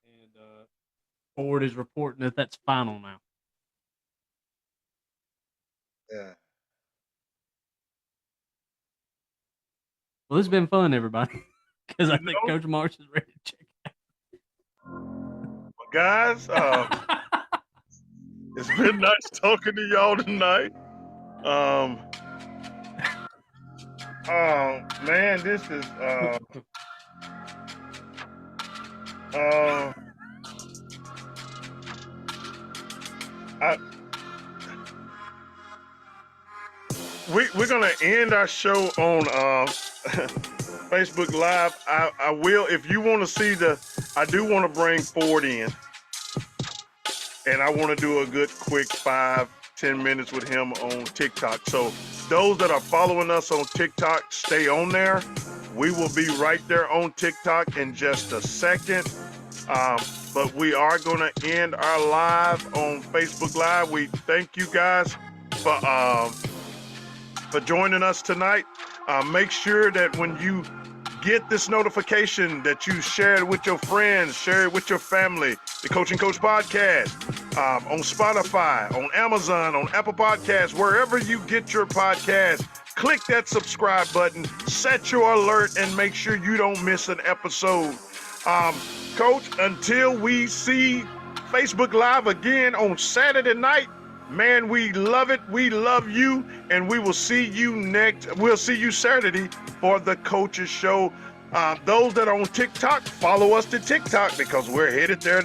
And Ford is reporting that that's final now. Yeah. Well, this has been fun, everybody, because I You think know, Coach Marsh is ready to check. guys, it's been nice talking to y'all tonight. Um, man, this is uh, I, we're gonna end our show on Facebook Live. I will, if you want to see I do want to bring Ford in, and I want to do a good quick 5-10 minutes with him on TikTok. So those that are following us on TikTok, stay on there. We will be right there on TikTok in just a second. But we are going to end our live on Facebook Live. We thank you guys for joining us tonight. Make sure that when you get this notification that you share it with your friends, share it with your family. The Coaching Coach Podcast on Spotify, on Amazon, on Apple Podcasts, wherever you get your podcast. Click that subscribe button, set your alert, and make sure you don't miss an episode. Coach, until we see Facebook Live again on Saturday night, man, we love it. We love you, and we will see you We'll see you Saturday for the Coaches Show. Those that are on TikTok, follow us to TikTok because we're headed there now.